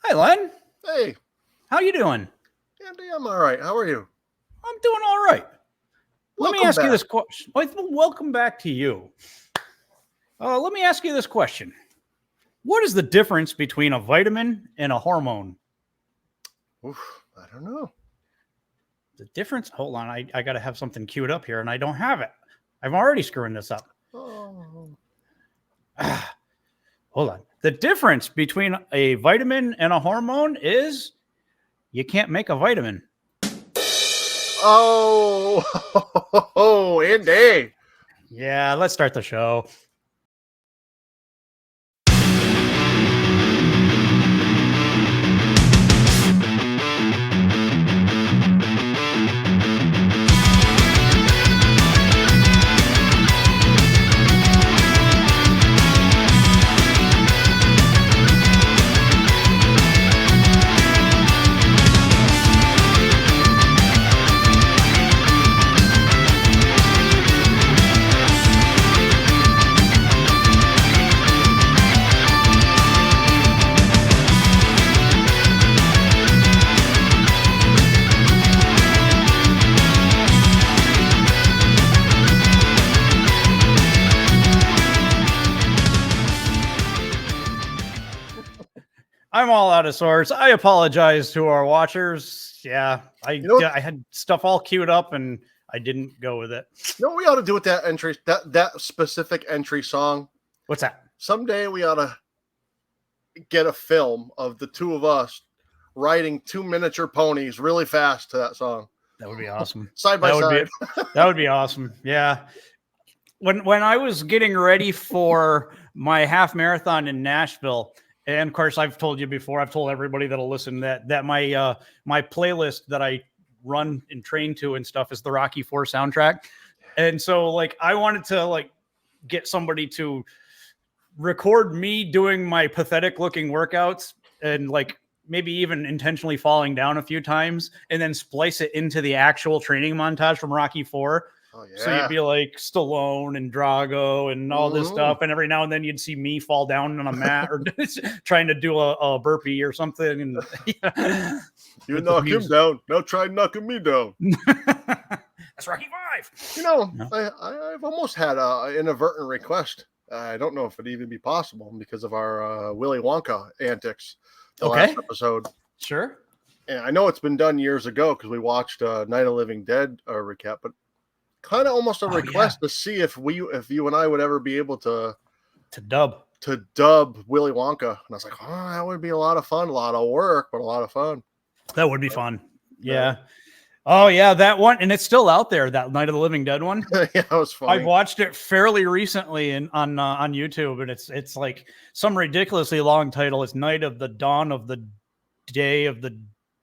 Hi, Len. Hey, How you doing? Andy, I'm all right. How are you? I'm doing all right. Let me Welcome ask you back. this question. Welcome back to you. Let me ask you this question. What is the difference between a vitamin and a hormone? Oof, I don't know. The difference? Hold on. I got to have something queued up here, and I don't have it. I'm already screwing this up. Oh, Hold on. The difference between a vitamin and a hormone is you can't make a vitamin. oh, Andy. Yeah, let's start the show. I'm all out of sorts. I apologize to our watchers. Yeah, I had stuff all queued up and I didn't go with it. You know what we ought to do with that entry, that specific entry song? What's that? Someday we ought to get a film of the two of us riding two miniature ponies really fast to that song. That would be awesome. Side by side. That would be awesome. Yeah. When I was getting ready for my half marathon in Nashville, and of course I've told you before, I've told everybody that'll listen that my my playlist that I run and train to and stuff is the Rocky IV soundtrack. And so like I wanted to get somebody to record me doing my pathetic looking workouts and maybe even intentionally falling down a few times and then splice it into the actual training montage from Rocky IV. Oh, yeah. So you'd be like Stallone and Drago and all this stuff. And every now and then you'd see me fall down on a mat or trying to do a burpee or something. And you knock him down. Now try knocking me down. That's Rocky V. You know, no. I've almost had an inadvertent request. I don't know if it'd even be possible because of our Willy Wonka antics the last episode. Sure. And I know it's been done years ago because we watched Night of the Living Dead recap, but kind of almost a request to see if you and I would ever be able to dub Willy Wonka. And I was like, oh, that would be a lot of fun, a lot of work, but a lot of fun. That would be fun. Yeah. Oh yeah, that one, and it's still out there. That Night of the Living Dead one. Yeah, it was funny. I've watched it fairly recently on YouTube, and it's like some ridiculously long title. It's Night of the Dawn of the Day of the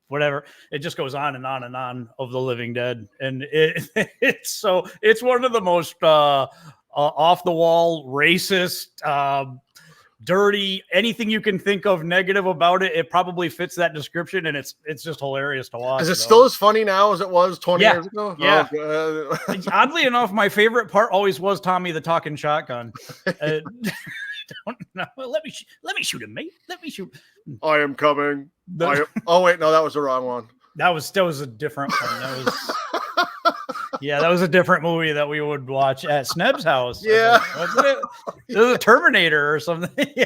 whatever. It just goes on and on and on of the Living Dead, and it's one of the most off the wall, racist, dirty, anything you can think of negative about it. It probably fits that description, and it's just hilarious to watch. Is it still as funny now as it was 20 years ago? Yeah. Oh, oddly enough, my favorite part always was Tommy the talking shotgun. Don't know. Let me shoot him, mate. Let me shoot. I am coming. Oh wait, no, that was the wrong one. That was a different one. That was that was a different movie that we would watch at Sneb's house. Yeah. Wasn't it? It was a Terminator or something. Yeah.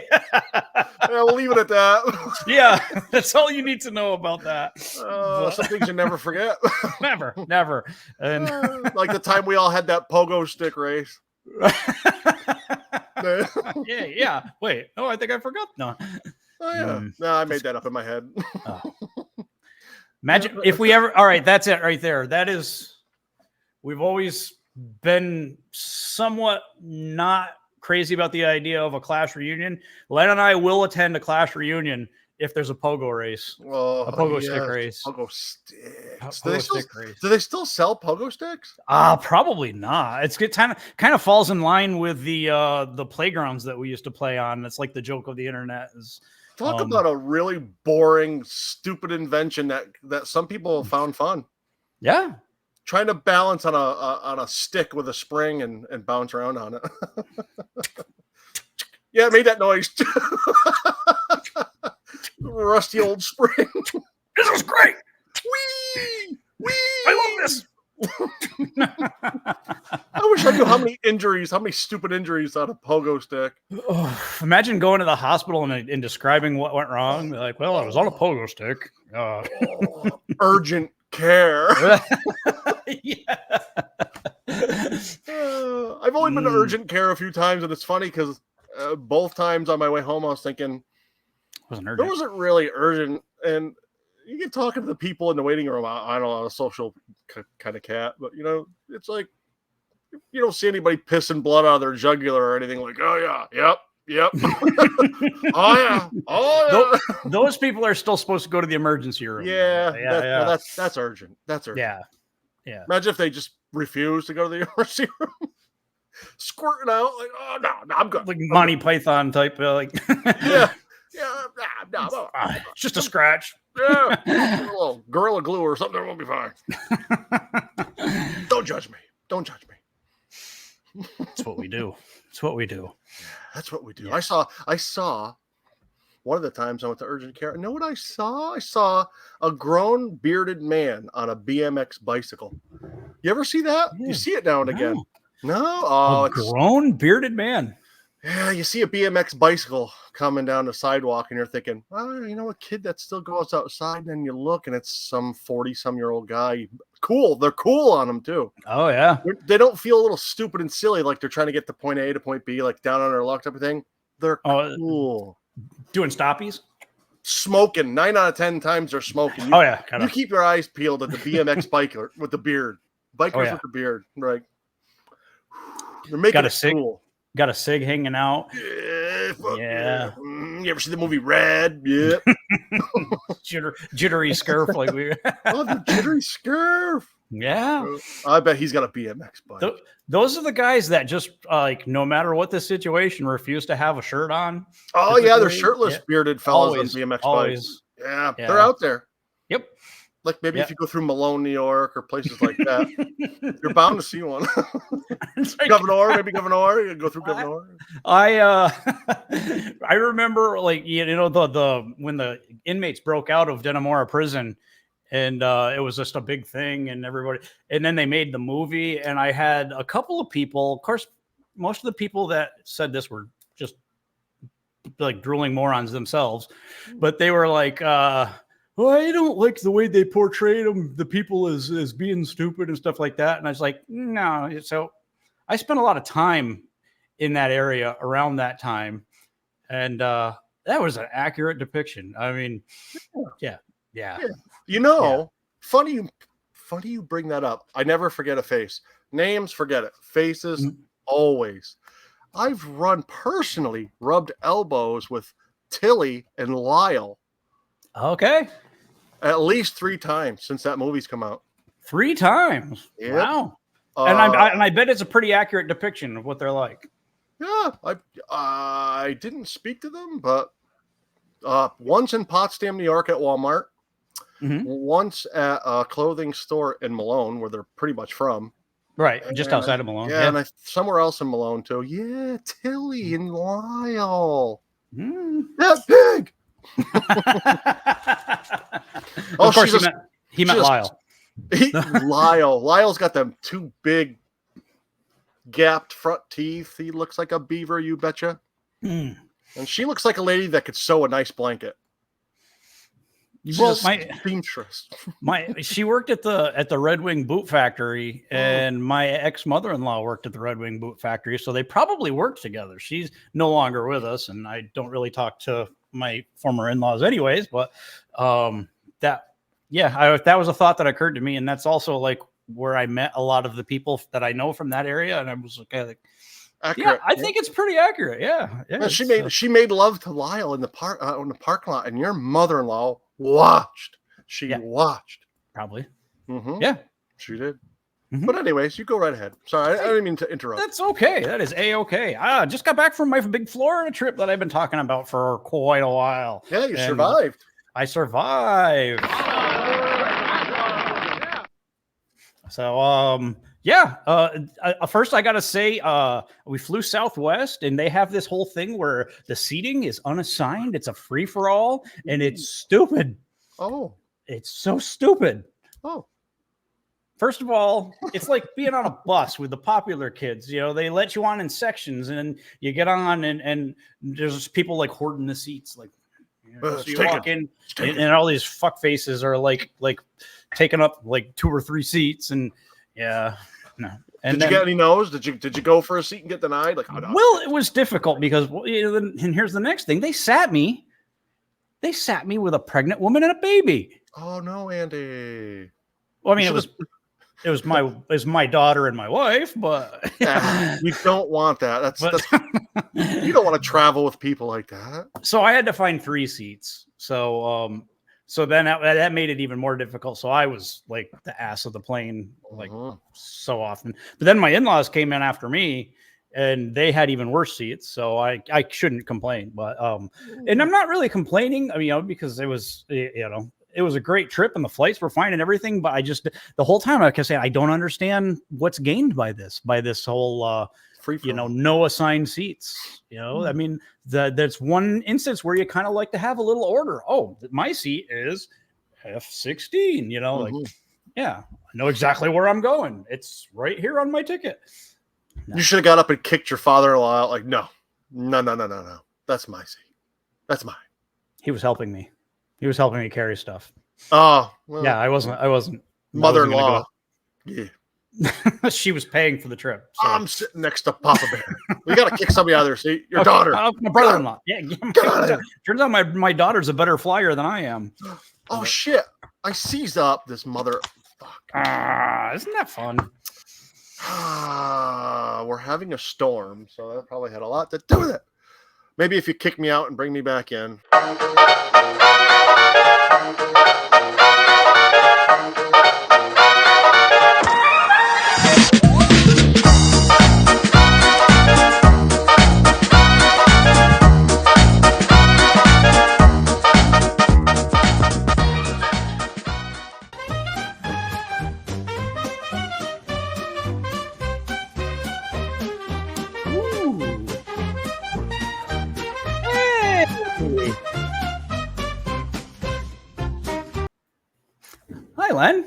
We'll leave it at that. Yeah, that's all you need to know about that. Some things you never forget. Never. And like the time we all had that pogo stick race. Yeah. Wait. Oh, I think I forgot. No. Oh yeah. No, I made that up in my head. Imagine if we ever. All right, that's it right there. That is. We've always been somewhat not crazy about the idea of a Clash reunion. Len and I will attend a Clash reunion if there's a pogo race. Well, a pogo stick race. Pogo sticks. Race. Do they still sell pogo sticks? Probably not. It's kind of falls in line with the playgrounds that we used to play on. It's like the joke of the internet is. Talk about a really boring, stupid invention that some people have found fun. Yeah. Trying to balance on a stick with a spring and bounce around on it. Yeah, it made that noise. rusty old spring. This is great. Whee! Whee! I love this. I wish I knew how many stupid injuries on a pogo stick. Oh, imagine going to the hospital and describing what went wrong. They're like, well, I was on a pogo stick. Urgent care. Yeah. I've only been to urgent care a few times, and it's funny because both times on my way home, I was thinking, there wasn't really urgent. And you get talking to the people in the waiting room. I don't know, a social kind of cat, but it's like you don't see anybody pissing blood out of their jugular or anything like, oh yeah, yep. oh yeah. Those people are still supposed to go to the emergency room. Yeah. That's urgent. That's urgent. Yeah. Imagine if they just refuse to go to the emergency room, squirting out like, oh no, I'm good. Like Monty Python type, like yeah. No, it's just a scratch. Yeah, a little Gorilla Glue or something, it won't be fine. Don't judge me. That's what we do. That's what we do. Yeah. I saw one of the times I went to urgent care. You know what I saw? I saw a grown bearded man on a BMX bicycle. You ever see that? Yeah. You see it now and again. No? Oh, a grown bearded man. Yeah, you see a BMX bicycle coming down the sidewalk and you're thinking, well, a kid that still goes outside, and then you look and it's some 40-some-year-old guy. Cool. They're cool on them too. Oh, yeah. They don't feel a little stupid and silly like they're trying to get to point A to point B, like down on their luck type of thing. They're cool. Doing stoppies? Smoking. 9 out of 10 times they're smoking. You keep your eyes peeled at the BMX biker with the beard. Bikers with the beard. Right. They're making it cool. Got a cig hanging out. Yeah. You ever see the movie Red? Yeah. Jittery scurf like we. Oh, the jittery scurf. Yeah. I bet he's got a BMX bike. Those are the guys that just no matter what the situation, refuse to have a shirt on. Oh yeah, they're shirtless, bearded fellas on BMX bikes. Yeah, they're out there. Yep. Like maybe if you go through Malone, New York, or places like that, you're bound to see one. Like, Governor, you go through Governor. I remember, like, the when the inmates broke out of Denimora prison, and it was just a big thing, and everybody, and then they made the movie, and I had a couple of people. Of course, most of the people that said this were just like drooling morons themselves, but they were like, well, I don't like the way they portrayed the people as being stupid and stuff like that. And I was like, no. So I spent a lot of time in that area around that time. And that was an accurate depiction. I mean, yeah. Funny you bring that up. I never forget a face. Names, forget it. Faces, always. I've personally rubbed elbows with Tilly and Lyle. Okay. At least 3 times since that movie's come out. 3 times? Yep. Wow. And I bet it's a pretty accurate depiction of what they're like. Yeah. I didn't speak to them, but once in Potsdam, New York at Walmart. Once at a clothing store in Malone, where they're pretty much from. Right. Just outside of Malone. Yeah. And somewhere else in Malone too. Yeah. Tilly and Lyle. That pig. Of course, he meant Lyle. Lyle's got them 2 big gapped front teeth. He looks like a beaver, you betcha. And she looks like a lady that could sew a nice blanket. Well, she worked at the Red Wing Boot Factory, and my ex-mother-in-law worked at the Red Wing Boot Factory, so they probably worked together. She's no longer with us, and I don't really talk to my former in-laws anyways, but that was a thought that occurred to me, and that's also like where I met a lot of the people that I know from that area, and I was like, accurate. I think it's pretty accurate. Yeah, she made love to Lyle in the parking lot, and your mother-in-law watched. Watched. Probably. Yeah, she did. But anyways, you go right ahead. Sorry, I didn't mean to interrupt. That's okay. That is A-okay. I just got back from my big Florida trip that I've been talking about for quite a while. Yeah, you survived. I survived. So, Yeah. First, I got to say, we flew Southwest, and they have this whole thing where the seating is unassigned. It's a free for all, and it's stupid. Oh, it's so stupid. Oh, first of all, it's like being on a bus with the popular kids. You know, they let you on in sections, and you get on, and there's people like hoarding the seats, like. So you walk in, and all these fuck faces are like taking up like 2 or 3 seats, and yeah, no. And did you get any no's? Did you go for a seat and get denied? Like, oh, no. Well, it was difficult because, and here's the next thing: they sat me with a pregnant woman and a baby. Oh no, Andy. Well, I mean, it was my daughter and my wife, but you don't want that. That's you don't want to travel with people like that. So I had to find 3 seats. So then that made it even more difficult. So I was like the ass of the plane, like so often. But then my in-laws came in after me, and they had even worse seats. So I shouldn't complain. But and I'm not really complaining. I mean, because it was it was a great trip, and the flights were fine and everything. But I just the whole time I kept saying I don't understand what's gained by this whole no assigned seats. I mean, there's one instance where you kind of like to have a little order. Oh, my seat is F16. Like, yeah, I know exactly where I'm going. It's right here on my ticket. No. You should have got up and kicked your father-in-law out. Like, no, that's my seat. That's mine. He was helping me. He was helping me carry stuff. Oh, well, yeah, I wasn't. Mother-in-law. Yeah. She was paying for the trip. So. I'm sitting next to Papa Bear. We got to kick somebody out of their seat. Your daughter. My brother-in-law. Yeah. Turns out my daughter's a better flyer than I am. Oh, shit. I seized up this mother. Fuck. Isn't that fun? We're having a storm, so that probably had a lot to do with it. Maybe if you kick me out and bring me back in. Hi, Len.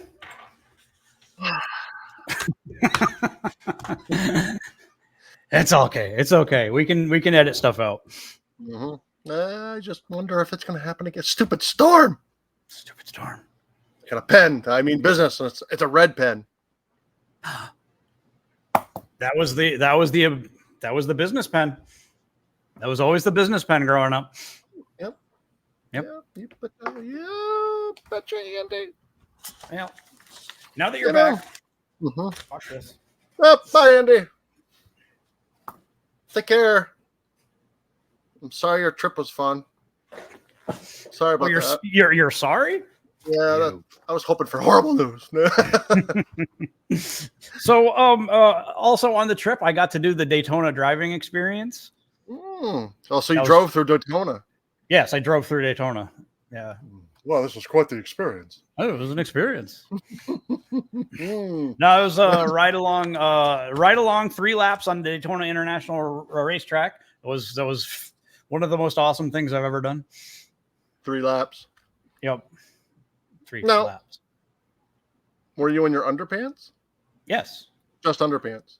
It's okay. It's okay. We can edit stuff out. I just wonder if it's going to happen again. Stupid storm. Got a pen. I mean business. It's a red pen. That was the business pen. That was always the business pen growing up. Yep. Yeah, betcha, Andy. Well, now that you're back, watch this. Bye, Andy. Take care. I'm sorry your trip was fun. Sorry about that. You're sorry? Yeah, I was hoping for horrible news. So, also on the trip, I got to do the Daytona driving experience. Oh, so you drove through Daytona? Yes, I drove through Daytona. Yeah. Well, this was quite the experience. Oh, it was an experience. No, it was a ride along 3 laps on the Daytona International Racetrack. That was one of the most awesome things I've ever done. 3 laps. Yep. 3 laps. Were you in your underpants? Yes. Just underpants.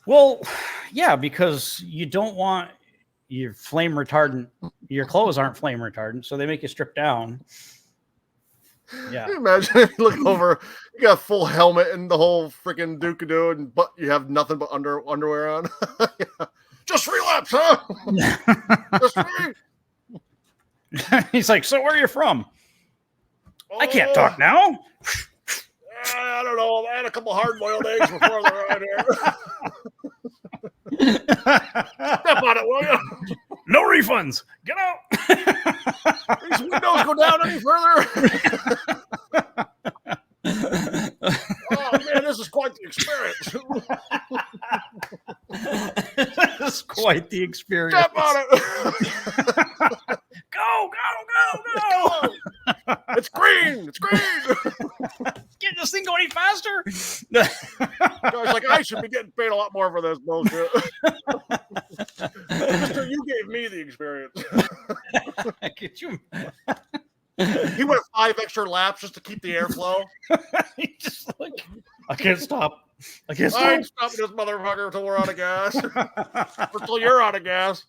Well, yeah, because you don't want your flame retardant. Your clothes aren't flame retardant, so they make you strip down. Yeah. Imagine if you look over, you got a full helmet and the whole freaking Duke-a-doo, but you have nothing but underwear on. Yeah. Just 3 laps, huh? Just 3. He's like, so where are you from? I can't talk now. I don't know. I had a couple hard-boiled eggs before the ride here. Step on it, will you? No refunds. Get out. These windows go down any further. Oh man, this is quite the experience. This is quite the experience. Step on it. Go. It's green. Can this thing go any faster? Guy's like, I should be getting paid a lot more for this bullshit. Mister, you gave me the experience. Get you. He went 5 extra laps just to keep the airflow. He just like, I can't stop. I ain't stopping this motherfucker until we're out of gas. Until you're out of gas.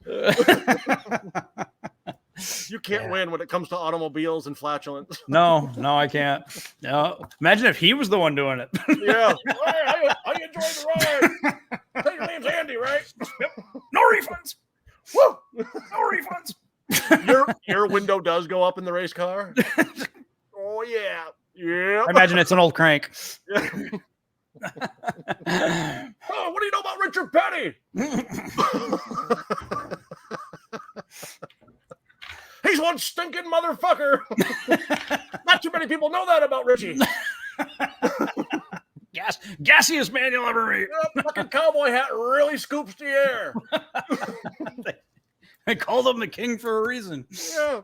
You can't win when it comes to automobiles and flatulence. No, I can't. No. Imagine if he was the one doing it. Yeah. Hey, I enjoyed the ride. Hey, your name's Andy, right? Yep. No refunds. Woo! No refunds. Your window does go up in the race car. Oh yeah. Yeah. I imagine it's an old crank. Yeah. Oh, what do you know about Richard Petty? He's one stinking motherfucker. Not too many people know that about Richie. Gassiest man you'll ever meet. Yeah, fucking cowboy hat really scoops the air. They called him the king for a reason. Yeah,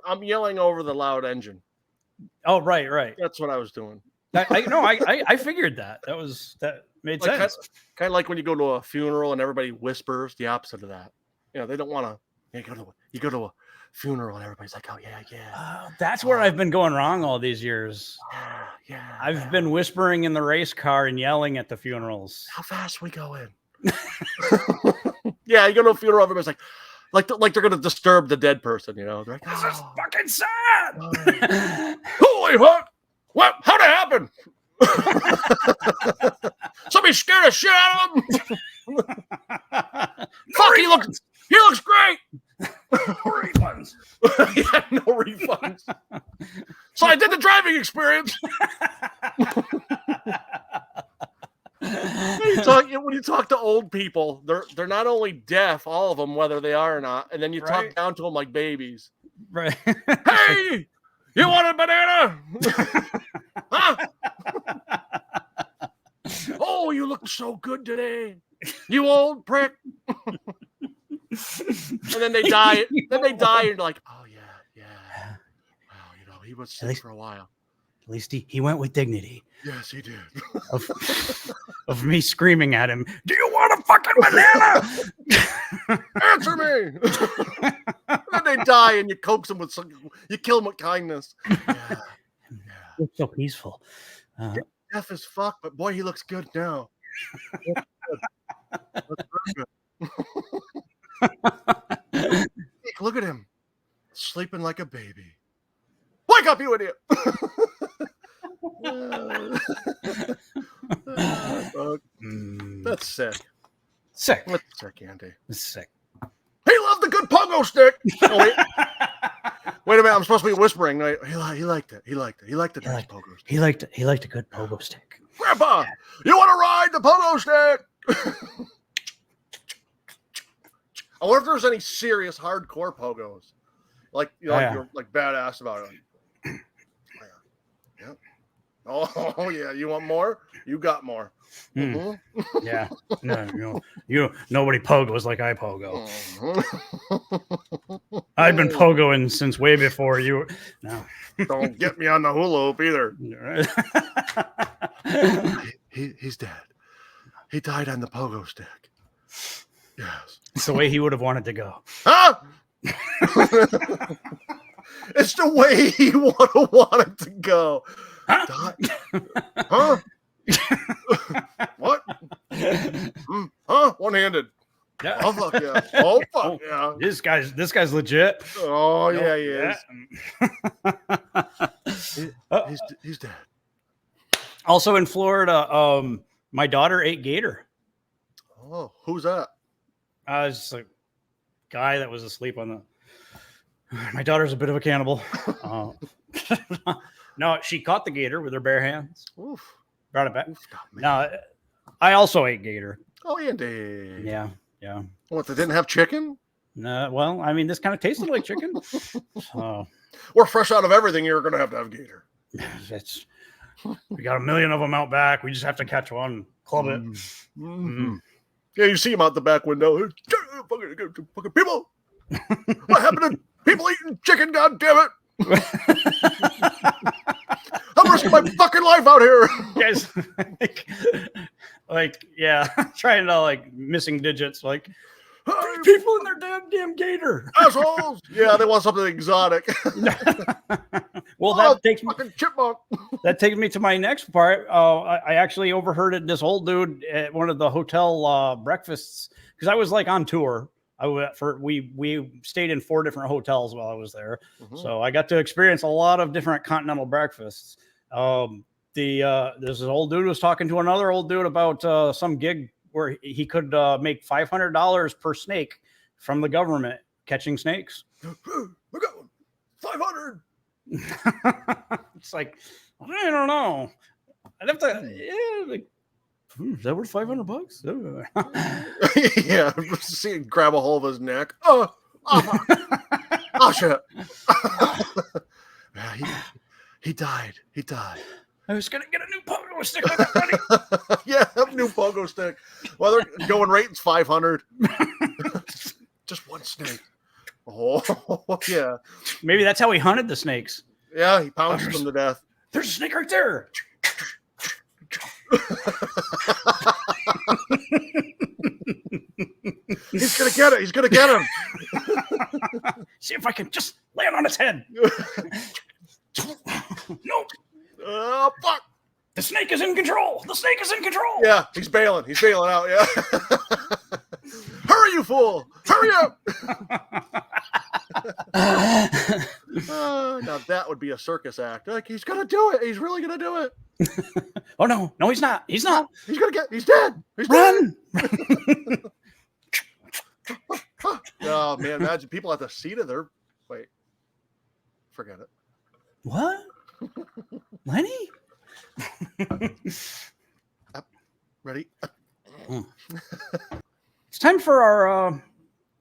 I'm yelling over the loud engine. Oh, right. That's what I was doing. I figured that made sense. Kind of like when you go to a funeral and everybody whispers. The opposite of that. You know, they don't want to. You go to a funeral and everybody's like, oh yeah. That's where I've been going wrong all these years. Yeah. I've been whispering in the race car and yelling at the funerals. How fast we going? Yeah, you go to a funeral, everybody's like they're gonna disturb the dead person. You know, they're like, this is fucking sad. Holy fuck! What? How'd it happen? Somebody scared the shit out of him. Fuck, he looks great. No refunds. Yeah, no refunds. So I did the driving experience. When you talk to old people, they're not only deaf, all of them, whether they are or not, and then you talk down to them like babies. Right. Hey, you want a banana? Huh? Oh, you look so good today, you old prick. And then they die. And you're like, oh yeah. Wow, you know, he was sick for a while. At least he went with dignity. Yes, he did. Of me screaming at him, do you want a fucking banana? Answer me. And they die, and you coax them you kill them with kindness. Yeah. It's so peaceful. Deaf as fuck, but boy, he looks good now. Look at him, sleeping like a baby. Wake up, you idiot! That's sick. That's sick, Andy. It's sick. He loved the good pogo stick. Oh, wait a minute, I'm supposed to be whispering. He liked it. He liked the nice pogo stick. He liked a good pogo stick. Grandpa, you want to ride the pogo stick? I wonder if there's any serious hardcore pogos, like you're like badass about it. Yeah. Oh yeah, you want more? You got more. Mm-hmm. Yeah. No, nobody pogos like I pogo. Mm-hmm. I've been pogoing since way before you. No. Don't get me on the hula hoop either. He's dead. He died on the pogo stick. Yes. It's the way he would have wanted to go. Huh? It's the way he would have wanted to go. Huh? Huh? What? Huh? One-handed. Yeah. Oh fuck yeah! Oh fuck yeah! This guy's legit. Oh yeah, he is. He's dead. Also in Florida, my daughter ate gator. Oh, who's that? It's just a guy that was asleep on the. My daughter's a bit of a cannibal. No, she caught the gator with her bare hands. Oof. Brought it back. No, I also ate gator. Oh, Andy. Yeah. What? They didn't have chicken? No. Well, I mean, this kind of tasted like chicken. We're fresh out of everything. You're going to have gator. We got a million of them out back. We just have to catch one, club it. Mm-hmm. Yeah, you see him out the back window. Fucking people. What happened to people eating chicken? God damn it. I'm risking my fucking life out here. Guys, Like, yeah, trying to like missing digits, like people in their damn gator. Assholes. Yeah, they want something exotic. Well, that takes me fucking chipmunk. That takes me to my next part. I actually overheard it. This old dude at one of the hotel breakfasts, because I was like on tour. We stayed in 4 different hotels while I was there, so I got to experience a lot of different continental breakfasts. This old dude was talking to another old dude about some gig where he could make $500 per snake from the government catching snakes. We got 500. It's like, I don't know. I'd have to, is that worth $500? Yeah, see him grab a hold of his neck. Oh shit. He died. I was gonna get a new pogo stick with it, buddy. Yeah, a new pogo stick. Well, they're going rates 500. Just one snake. Oh yeah. Maybe that's how he hunted the snakes. Yeah, he pounced them to death. There's a snake right there. He's gonna get it. He's gonna get him. See if I can just land on his head. Nope. Oh fuck! The snake is in control. Yeah, he's bailing. He's bailing out. Yeah. Hurry, you fool! Hurry up! Now that would be a circus act. Like, he's gonna do it. He's really gonna do it. Oh no, he's not. He's not. He's dead. He's Run! Dead. Oh man, imagine people at the seat of their. Wait, forget it. What? Lenny? Ready? It's time for our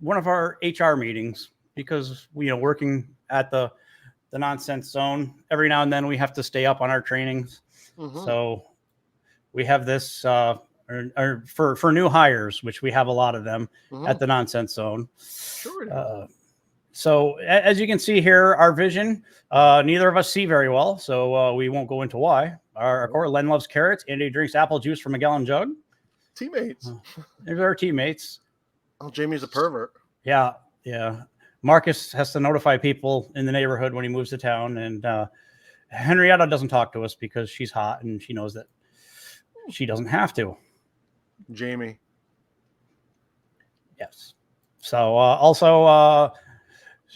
one of our HR meetings, because working at the nonsense zone, every now and then we have to stay up on our trainings. So we have this for new hires, which we have a lot of them at the nonsense zone. Sure. So as you can see here, our vision, neither of us see very well, so we won't go into why. Our core, Len loves carrots, Andy drinks apple juice from a gallon jug. Teammates. There's our teammates. Oh, Jamie's a pervert. Yeah. Marcus has to notify people in the neighborhood when he moves to town, and Henrietta doesn't talk to us because she's hot and she knows that she doesn't have to. Jamie. Yes. So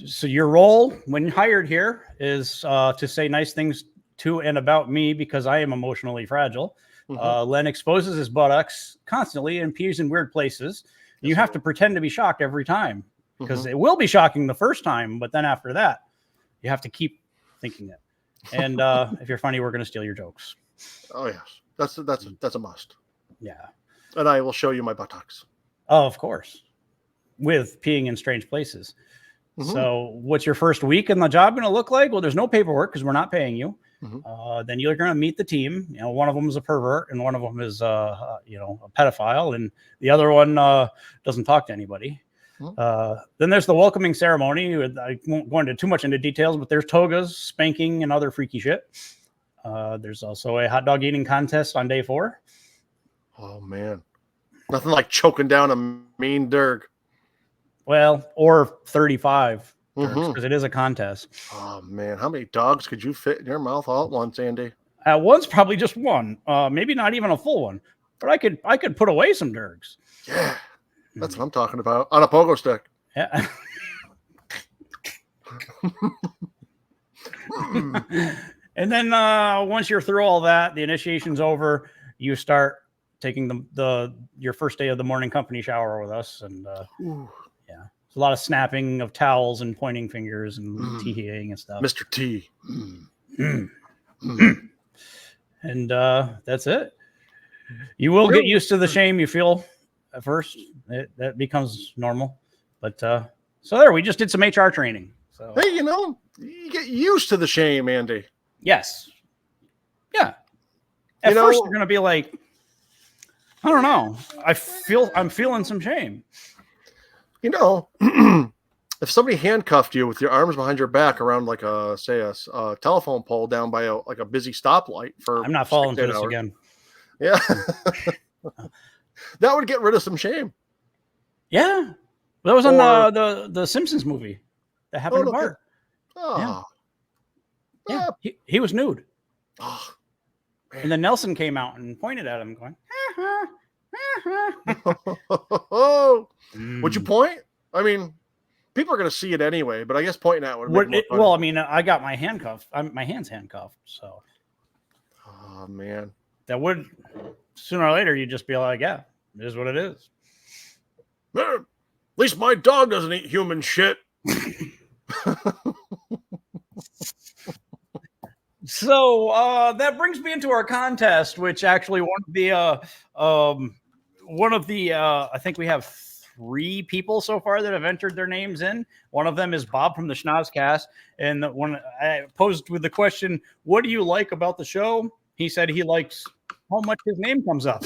so your role when hired here is to say nice things to and about me, because I am emotionally fragile. Len exposes his buttocks constantly and pees in weird places. You have to pretend to be shocked every time, because it will be shocking the first time, but then after that, you have to keep thinking it. And if you're funny, we're going to steal your jokes. Oh yes, that's a must. Yeah. And I will show you my buttocks. Oh, of course, with peeing in strange places. So what's your first week in the job going to look like? Well, there's no paperwork because we're not paying you. Then you're going to meet the team. One of them is a pervert and one of them is, a pedophile, and the other one doesn't talk to anybody. Then there's the welcoming ceremony. I won't go into too much into details, but there's togas, spanking, and other freaky shit. There's also a hot dog eating contest on day 4. Oh man, nothing like choking down a mean Dirk. Well, or 35, because it is a contest. Oh man, how many dogs could you fit in your mouth all at once, Andy? At once, probably just one. Maybe not even a full one. But I could put away some Dirks. Yeah, that's what I'm talking about, on a pogo stick. Yeah. And then once you're through all that, the initiation's over. You start taking your first day of the morning company shower with us, and yeah, it's a lot of snapping of towels and pointing fingers and teeing and stuff. Mr. T. And that's it. You will get used to the shame you feel at first. That becomes normal. But so there, we just did some HR training. So hey, you get used to the shame, Andy. Yes. Yeah. At first, you're going to be like, I don't know. I'm feeling some shame. If somebody handcuffed you with your arms behind your back around like a telephone pole down by a busy stoplight for I'm not falling for this again. Yeah. That would get rid of some shame. Yeah. That was on the Simpsons movie that happened to Bart. Oh. Yeah. He was nude. Oh, and then Nelson came out and pointed at him going, Would you point? I mean, people are going to see it anyway, but I guess pointing at would make it more funny. Well, I mean, I got my my hands handcuffed, so. Oh, man. That would, sooner or later, you'd just be like, yeah, it is what it is. At least my dog doesn't eat human shit. So that brings me into our contest, which actually one of the I think we have 3 people so far that have entered their names in. One of them is Bob from the Schnozcast, and when I posed with the question, "What do you like about the show?" He said he likes how much his name comes up.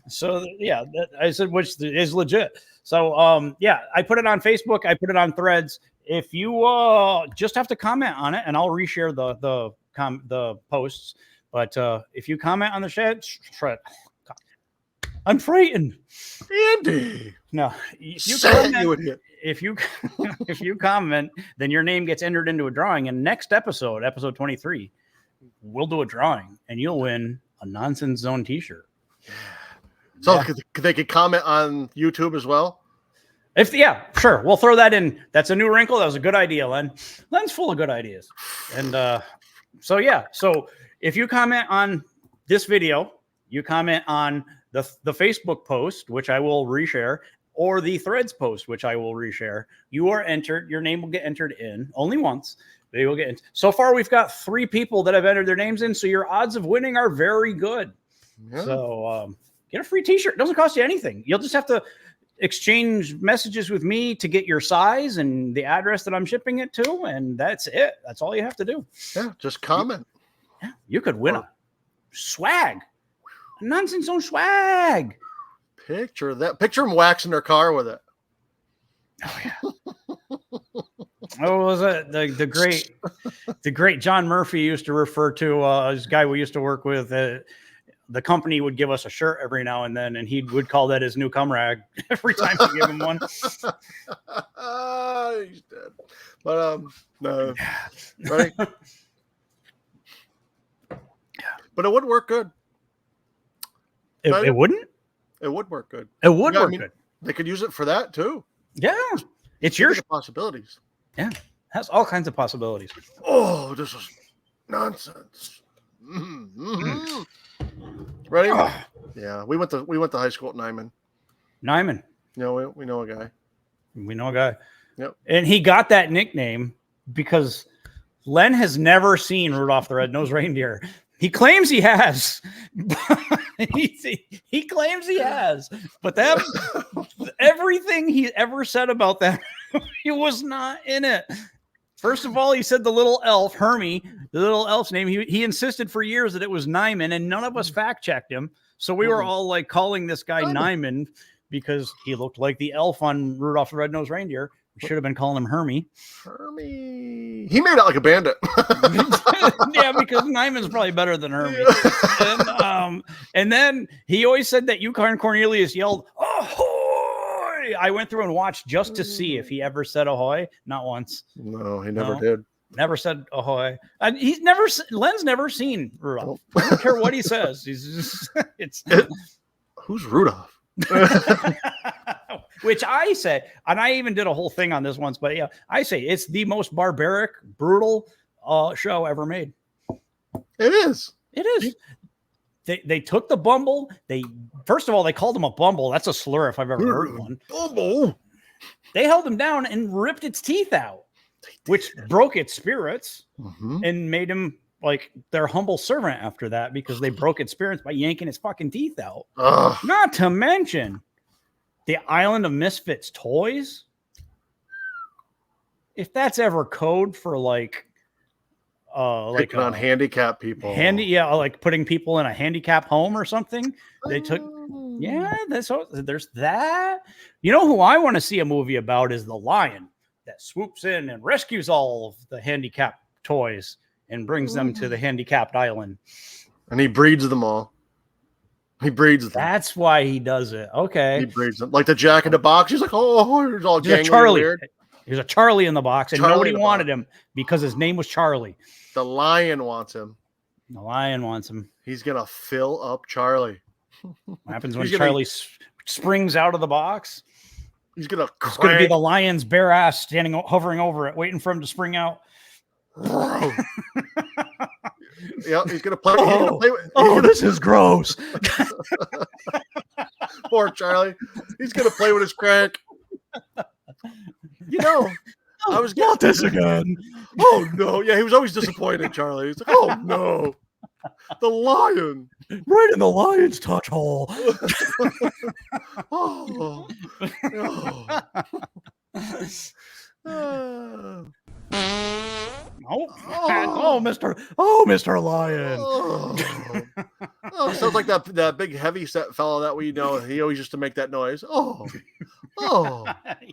So yeah, I said, which is legit. So yeah, I put it on Facebook. I put it on Threads. If you just have to comment on it, and I'll reshare the posts. But if you comment on the thread, I'm frightened. Andy, no, if you comment, then your name gets entered into a drawing. And next episode 23, we'll do a drawing, and you'll win a Nonsense Zone T-shirt. So they could comment on YouTube as well? Sure. We'll throw that in. That's a new wrinkle. That was a good idea, Len. Len's full of good ideas. And so if you comment on this video, you comment on the Facebook post, which I will reshare, or the Threads post, which I will reshare, you are entered. Your name will get entered in only once. They will get in. So far, we've got 3 people that have entered their names in. So your odds of winning are very good. Yeah. So get a free T-shirt. It doesn't cost you anything. You'll just have to exchange messages with me to get your size and the address that I'm shipping it to, and that's it. That's all you have to do. Yeah, just comment. Yeah, you could win a swag, a Nonsense Zone swag. Picture that. Picture them waxing their car with it. Oh yeah. Oh, was it the great John Murphy used to refer to this guy we used to work with. The company would give us a shirt every now and then, and he would call that his new cum rag every time we give him one. He's dead. But no, right? But it would work good. It wouldn't? It would work good. It would work good. They could use it for that too. Yeah. It's your possibilities. Yeah. It has all kinds of possibilities. Oh, this is nonsense. Mm-hmm. Ready? Oh. Yeah, we went to high school at Nyman. Nyman. No, we know a guy. We know a guy. Yep. And he got that nickname because Len has never seen Rudolph the Red-Nosed Reindeer. He claims he has. he claims he has. But that everything he ever said about that, he was not in it. First of all, he said the little elf, Hermie, the little elf's name. He insisted for years that it was Nyman, and none of us fact-checked him. So we were all like calling this guy Nyman because he looked like the elf on Rudolph the Red-Nosed Reindeer. We should have been calling him Hermie. Hermie. He made out like a bandit. Yeah, because Nyman's probably better than Hermie. And then he always said that Yukon Cornelius yelled, "Ahoy!" I went through and watched just to see if he ever said ahoy. Not once. No, he never did. Never said ahoy. Len's never seen Rudolph. I don't care what he says. He's just, who's Rudolph? Which I say, and I even did a whole thing on this once, but yeah, I say it's the most barbaric, brutal show ever made. It is. It is. They took the Bumble. First of all, they called him a Bumble. That's a slur if I've ever heard one. Bumble. They held him down and ripped its teeth out, which broke its spirits and made him like their humble servant after that because they broke its spirits by yanking its fucking teeth out. Not to mention the island of Misfits toys. If that's ever code for like on handicapped people, like putting people in a handicap home or something. They took, there's that. You know who I want to see a movie about is the lion that swoops in and rescues all of the handicapped toys and brings them to the handicapped island. And he breeds them all. He breeds them. That's why he does it. Okay. He breeds them. Like the Jack in the Box. He's like, oh, he's all gangly Charlie. and weird. There's a Charlie in the box, and Charlie nobody wanted him because his name was Charlie. The lion wants him. The lion wants him. He's going to fill up Charlie. What happens when Charlie springs out of the box? He's going to It's going to be the lion's bare ass hovering over it, waiting for him to spring out. Yeah, he's going to play. This is gross. Poor Charlie. He's going to play with his crank. You know, I was not this again. Oh no! Yeah, he was always disappointed. Charlie. He's like, oh no, the lion, right in the lion's touch hole. Oh, no. Mr. Lion. Sounds like that big heavy set fellow that we know. He always used to make that noise.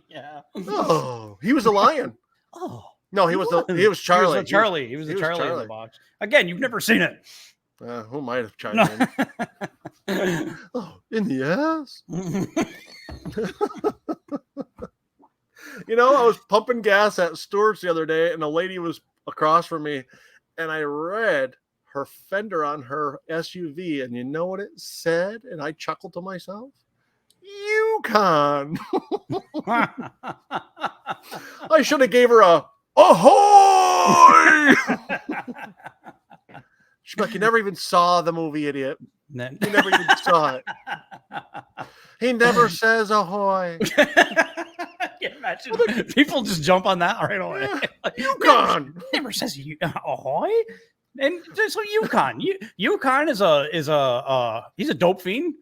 Yeah. Oh, he was a lion. No, he was Charlie. He was the Charlie in the box. Again, you've never seen it. Who might have chimed in? In the ass. You know, I was pumping gas at Stewart's the other day, and a lady was across from me, and I read her fender on her SUV, and you know what it said? And I chuckled to myself. Yukon. I should have gave her a ahoy. She's like, you never even saw the movie, idiot. You never even saw it. He never says ahoy. Imagine people just jump on that right away. Yeah. Yukon never says ahoy. And so Yukon is a he's a dope fiend.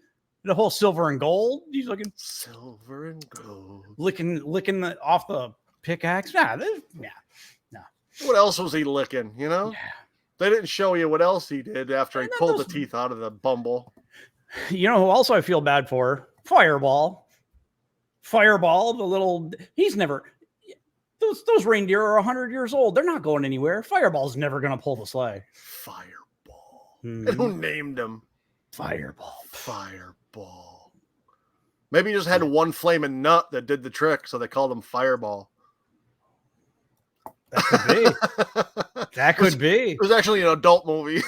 The whole silver and gold. He's looking silver and gold, licking off the pickaxe. No. What else was he licking? You know, they didn't show you what else he did after he pulled the teeth out of the bumble. You know who also I feel bad for? Fireball, the little. He's never. Those reindeer are 100 years old. They're not going anywhere. Fireball's never going to pull the sleigh. Fireball. And who named him? Fireball. Maybe he just had one flaming nut that did the trick, so they called him Fireball. That could be. It was actually an adult movie.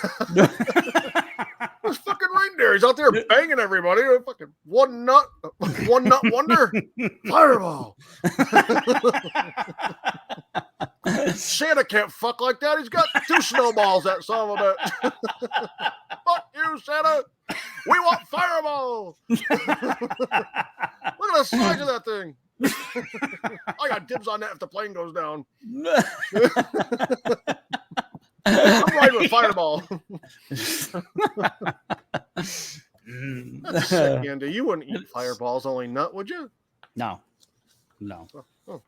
This fucking reindeer. He's out there banging everybody. Fucking one nut wonder. Fireball. Santa can't fuck like that. He's got 2 snowballs, that son of a bitch. Fuck you, Santa. We want Fireball. Look at the size of that thing. I got dibs on that if the plane goes down. I'm riding with Fireball. That's sick, Andy. You wouldn't eat Fireball's only nut, would you? No. Oh,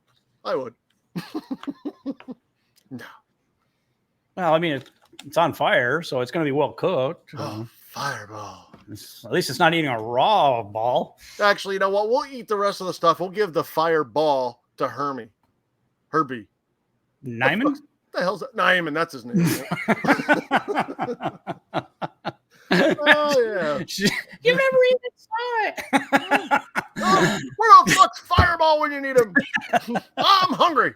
I would. No. Well, I mean, it's on fire, so it's going to be well cooked. Fireball. At least it's not eating a raw ball. Actually, you know what? We'll eat the rest of the stuff. We'll give the Fireball to Herbie. Nyman? What the hell's that? Nyman, that's his name. Oh, yeah. You never even saw it. Where the fuck's Fireball when you need him? I'm hungry.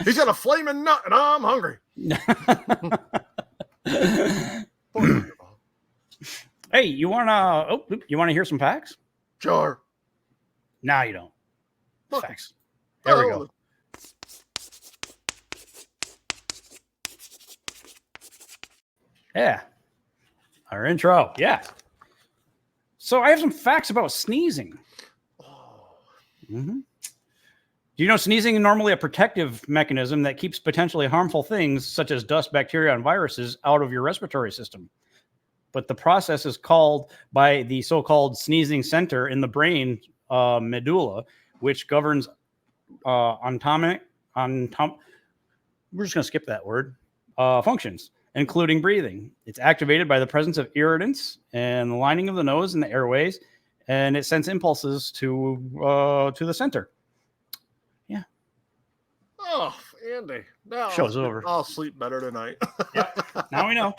He's got a flaming nut, and I'm hungry. Hey, you wanna hear some facts? Sure. No, you don't. Look. Facts. There we go. Yeah. Our intro. Yeah. So I have some facts about sneezing. Mm-hmm. Do you know sneezing is normally a protective mechanism that keeps potentially harmful things such as dust, bacteria, and viruses out of your respiratory system? But the process is called by the so-called sneezing center in the brain medulla, which governs we're just going to skip that word, functions, including breathing. It's activated by the presence of irritants and the lining of the nose and the airways, and it sends impulses to the center. Yeah. Oh, dandy. Now Show's over. I'll sleep better tonight. Yep. Now we know.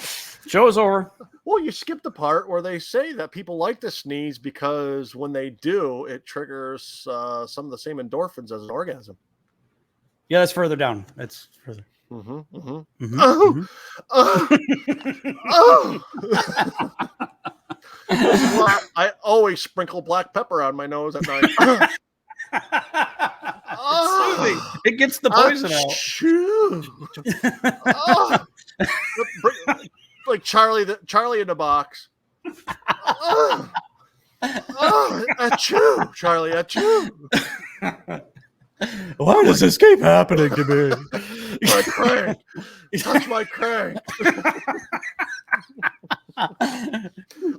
Show's over. Well, you skipped the part where they say that people like to sneeze because when they do, it triggers some of the same endorphins as an orgasm. Yeah, that's further down. That's further. This is why I always sprinkle black pepper on my nose at night. It gets the poison out. Like Charlie in the box. Achoo, Charlie, achoo. Why does this keep happening to me? My crank. Touch my crank.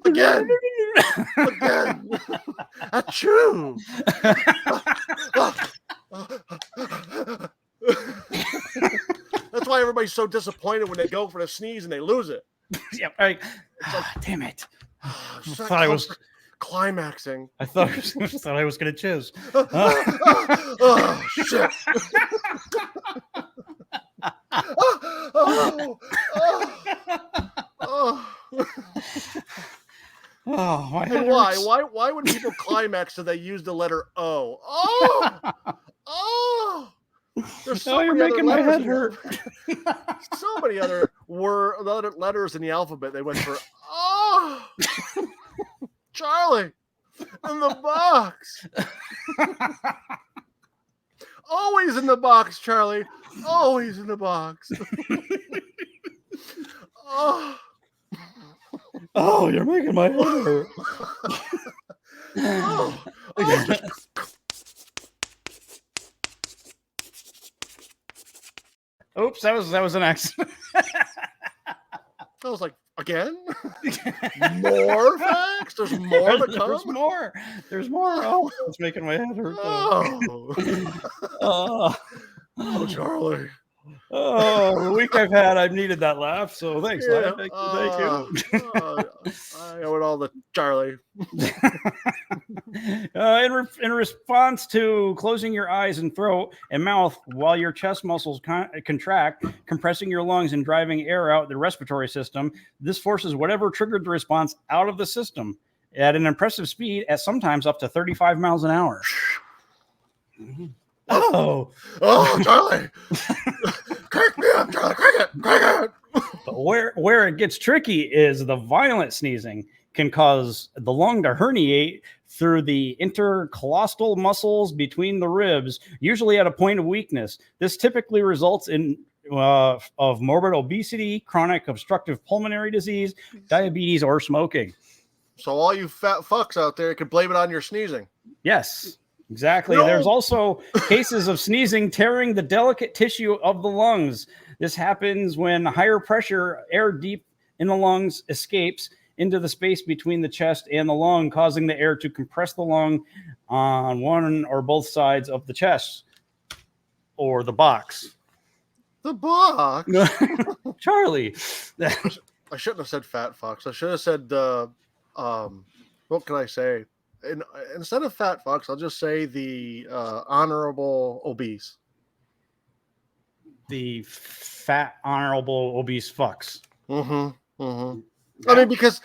Again. Achoo. That's why everybody's so disappointed when they go for the sneeze and they lose it. Yeah, like, damn it. I thought I was climaxing. I thought I was going to chiz. Oh, shit. And why when people climax do they use the letter O? There's so you're making my head hurt. So many other letters in the alphabet they went for. Charlie in the box. Always in the box, Charlie. Always in the box. Oh, you're making my head hurt. Oops, that was an accident. I was like, again? More facts? There's more to come? There's more. Oh, it's making my head hurt. Oh, Charlie. Oh, the week I've had, I've needed that laugh. So thanks, yeah. Thank you. I owe it all to Charlie. In response to closing your eyes and throat and mouth while your chest muscles contract, compressing your lungs and driving air out the respiratory system, this forces whatever triggered the response out of the system at an impressive speed at sometimes up to 35 miles an hour. Oh, Charlie. Crack me up, Charlie. Crack it. But where it gets tricky is the violent sneezing can cause the lung to herniate through the intercostal muscles between the ribs, usually at a point of weakness. This typically results in of morbid obesity, chronic obstructive pulmonary disease, diabetes, or smoking. So all you fat fucks out there can blame it on your sneezing. Yes. Exactly. No. There's also cases of sneezing tearing the delicate tissue of the lungs. This happens when higher pressure air deep in the lungs escapes into the space between the chest and the lung, causing the air to compress the lung on one or both sides of the chest or the box. The box? Charlie. I shouldn't have said fat fucks. I should have said, what can I say? Instead of fat fucks, I'll just say the honorable obese. The fat, honorable, obese fucks. Yeah. I mean, because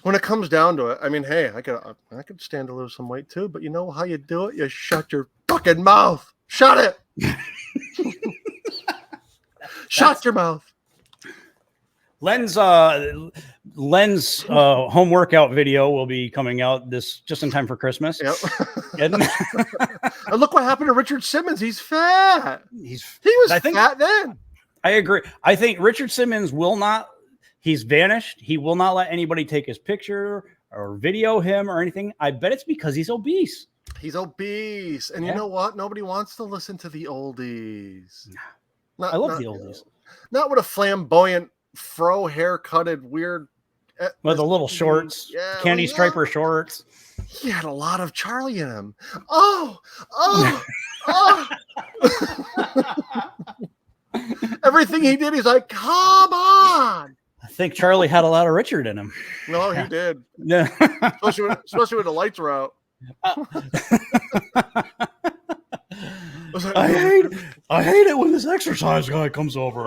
when it comes down to it, I mean, hey, I could stand to lose some weight too, but you know how you do it? You shut your fucking mouth. Shut it. Shut your mouth. Len's home workout video will be coming out just in time for Christmas. Yep. And look what happened to Richard Simmons. He's fat. He was fat then. I agree. I think Richard Simmons he's vanished. He will not let anybody take his picture or video him or anything. I bet it's because he's obese. He's obese. And you know what? Nobody wants to listen to the oldies. I love the oldies. Not with a flamboyant fro hair-cutted weird with the little shorts, candy striper shorts. He had a lot of Charlie in him. Everything he did, he's like, come on. I think Charlie had a lot of Richard in him. No, he did. Yeah. especially when the lights were out. I hate it when this exercise guy comes over.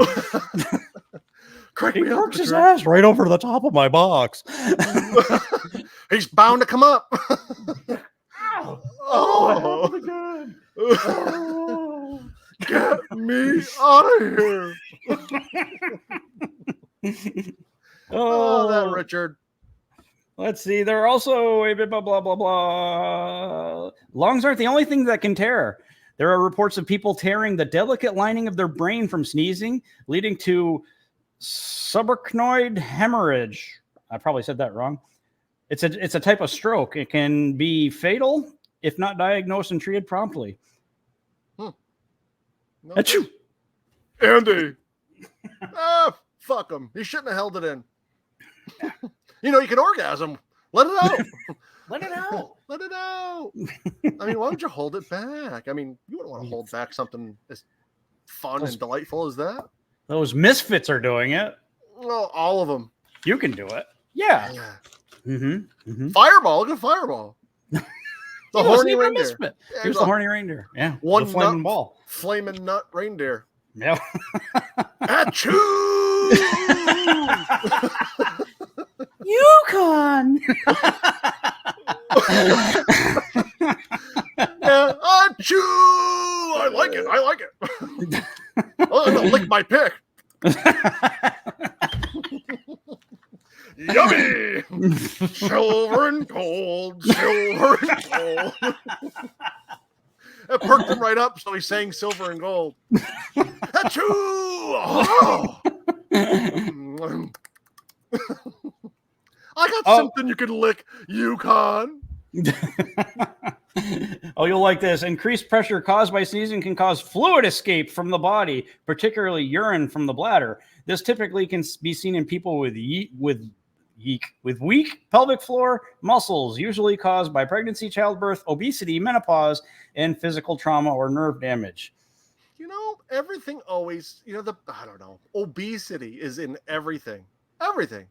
He works his ass right over the top of my box. He's bound to come up. Oh, get me out of here. That Richard. Let's see. There are also blah, blah, blah, blah. Lungs aren't the only thing that can tear. There are reports of people tearing the delicate lining of their brain from sneezing, leading to subarachnoid hemorrhage. I probably said that wrong. It's a type of stroke. It can be fatal if not diagnosed and treated promptly. No. Achoo! Andy. Fuck him. He shouldn't have held it in. You can orgasm. Let it out. Let it out. Let it out. I mean, why would you hold it back? I mean, you wouldn't want to hold back something as fun and delightful as that. Those misfits are doing it. Well, all of them. You can do it. Yeah. Fireball. Look at Fireball. The horny reindeer. Yeah, here's the horny reindeer. Yeah. One the flaming ball. Flaming nut reindeer. Yeah. Achoo! Yukon. Achoo! I like it. Oh, I'm gonna lick my pick. Yummy! Silver and gold. It perked him right up, so he's saying silver and gold. Achoo! Oh. I got something you can lick, Yukon. Oh, you'll like this. Increased pressure caused by sneezing can cause fluid escape from the body, particularly urine from the bladder. This typically can be seen in people with weak pelvic floor muscles, usually caused by pregnancy, childbirth, obesity, menopause, and physical trauma or nerve damage. Everything always, I don't know. Obesity is in everything. Everything.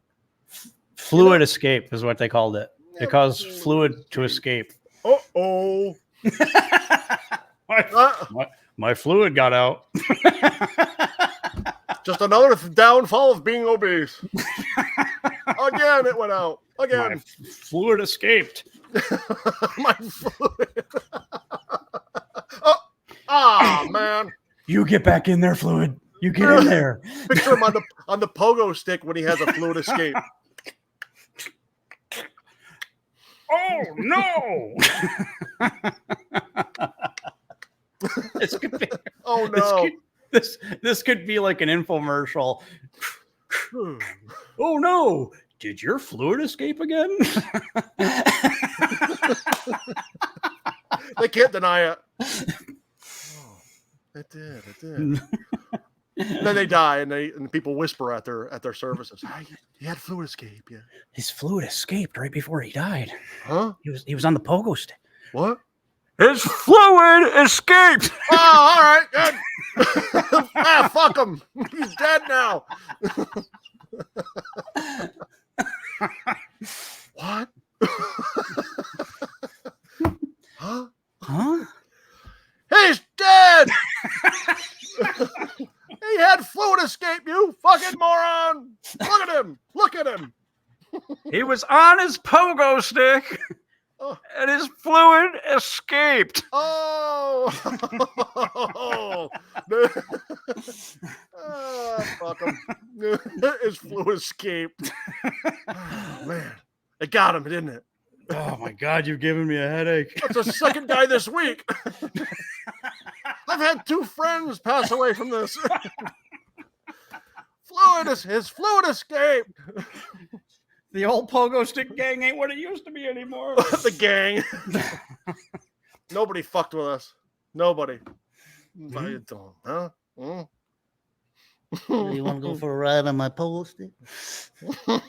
Fluid escape is what they called it. Yeah, it caused fluid to escape. Uh-oh. My fluid got out. Just another downfall of being obese. Again, it went out. Again. My fluid escaped. My fluid. Man. You get back in there, fluid. You get in there. Picture him on the pogo stick when he has a fluid escape. Oh no! Oh no! This could be like an infomercial. Oh no! Did your fluid escape again? They can't deny it. It did. Then they die, and people whisper at their services. He had fluid escape. Yeah, his fluid escaped right before he died. Huh? He was on the pogo stick. What? His fluid escaped. Oh, all right, good. Fuck him. He's dead now. What? Huh? He's dead. He had fluid escape, you fucking moron. Look at him. He was on his pogo stick, and his fluid escaped. Oh. Fuck him. His fluid escaped. Oh, man. It got him, didn't it? Oh, my God. You've given me a headache. That's the second guy this week. I've had 2 friends pass away from this. His fluid escaped. The old pogo stick gang ain't what it used to be anymore. The gang. Nobody fucked with us. Nobody. You don't, huh? You want to go for a ride on my pogo stick?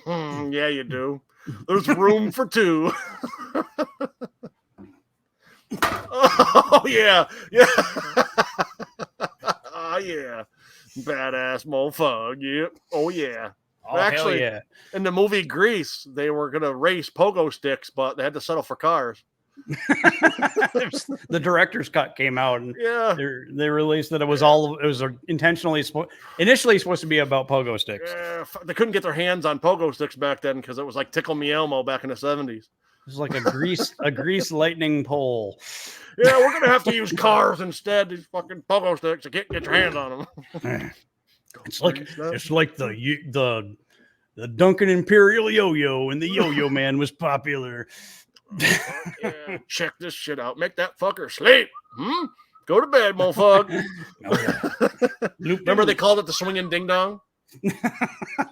Yeah, you do. There's room for 2. Oh, yeah. Oh, yeah. Badass mofo. Yep. Oh, yeah. Oh, actually, hell yeah. In the movie Grease, they were going to race pogo sticks, but they had to settle for cars. The director's cut came out, and Yeah, they released that it was intentionally initially supposed to be about Pogo Sticks. Yeah, they couldn't get their hands on Pogo Sticks back then because it was like Tickle Me Elmo back in the 70s. It was like a grease lightning pole. Yeah, we're gonna have to use cars instead. These fucking Pogo Sticks. You can't get your hands on them. It's like the Duncan Imperial yo-yo, and the Yo-Yo Man was popular. Yeah, check this shit out. Make that fucker sleep. Go to bed, motherfucker. Remember they called it the swinging ding dong?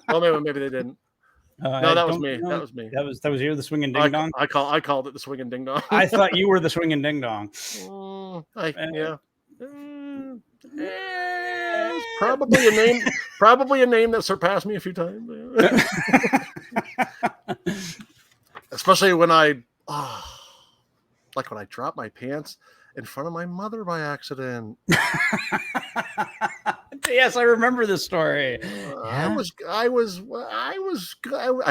Oh, maybe they didn't. No, that was me. That was me. That was you, the swinging ding dong. I called it the swinging ding dong. I thought you were the swinging ding dong. Yeah. It's probably a name that surpassed me a few times. Especially when I dropped my pants in front of my mother by accident. Yes, I remember this story. I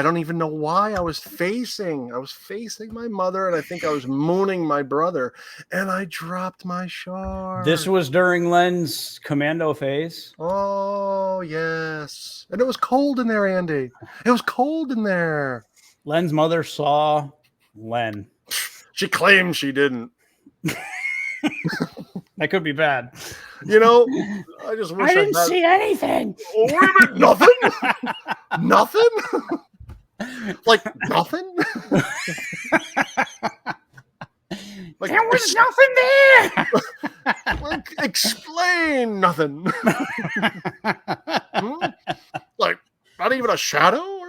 don't even know why. I was facing my mother, and I think I was mooning my brother, and I dropped my shard. This was during Len's commando phase. Oh, yes. And it was cold in there, Andy. It was cold in there. Len's mother saw Len. She claims she didn't. That could be bad. You know, I just wish I didn't see anything. Oh, wait a minute, nothing? Nothing? Like nothing? Like, there was nothing there. Like, explain nothing. Like, not even a shadow?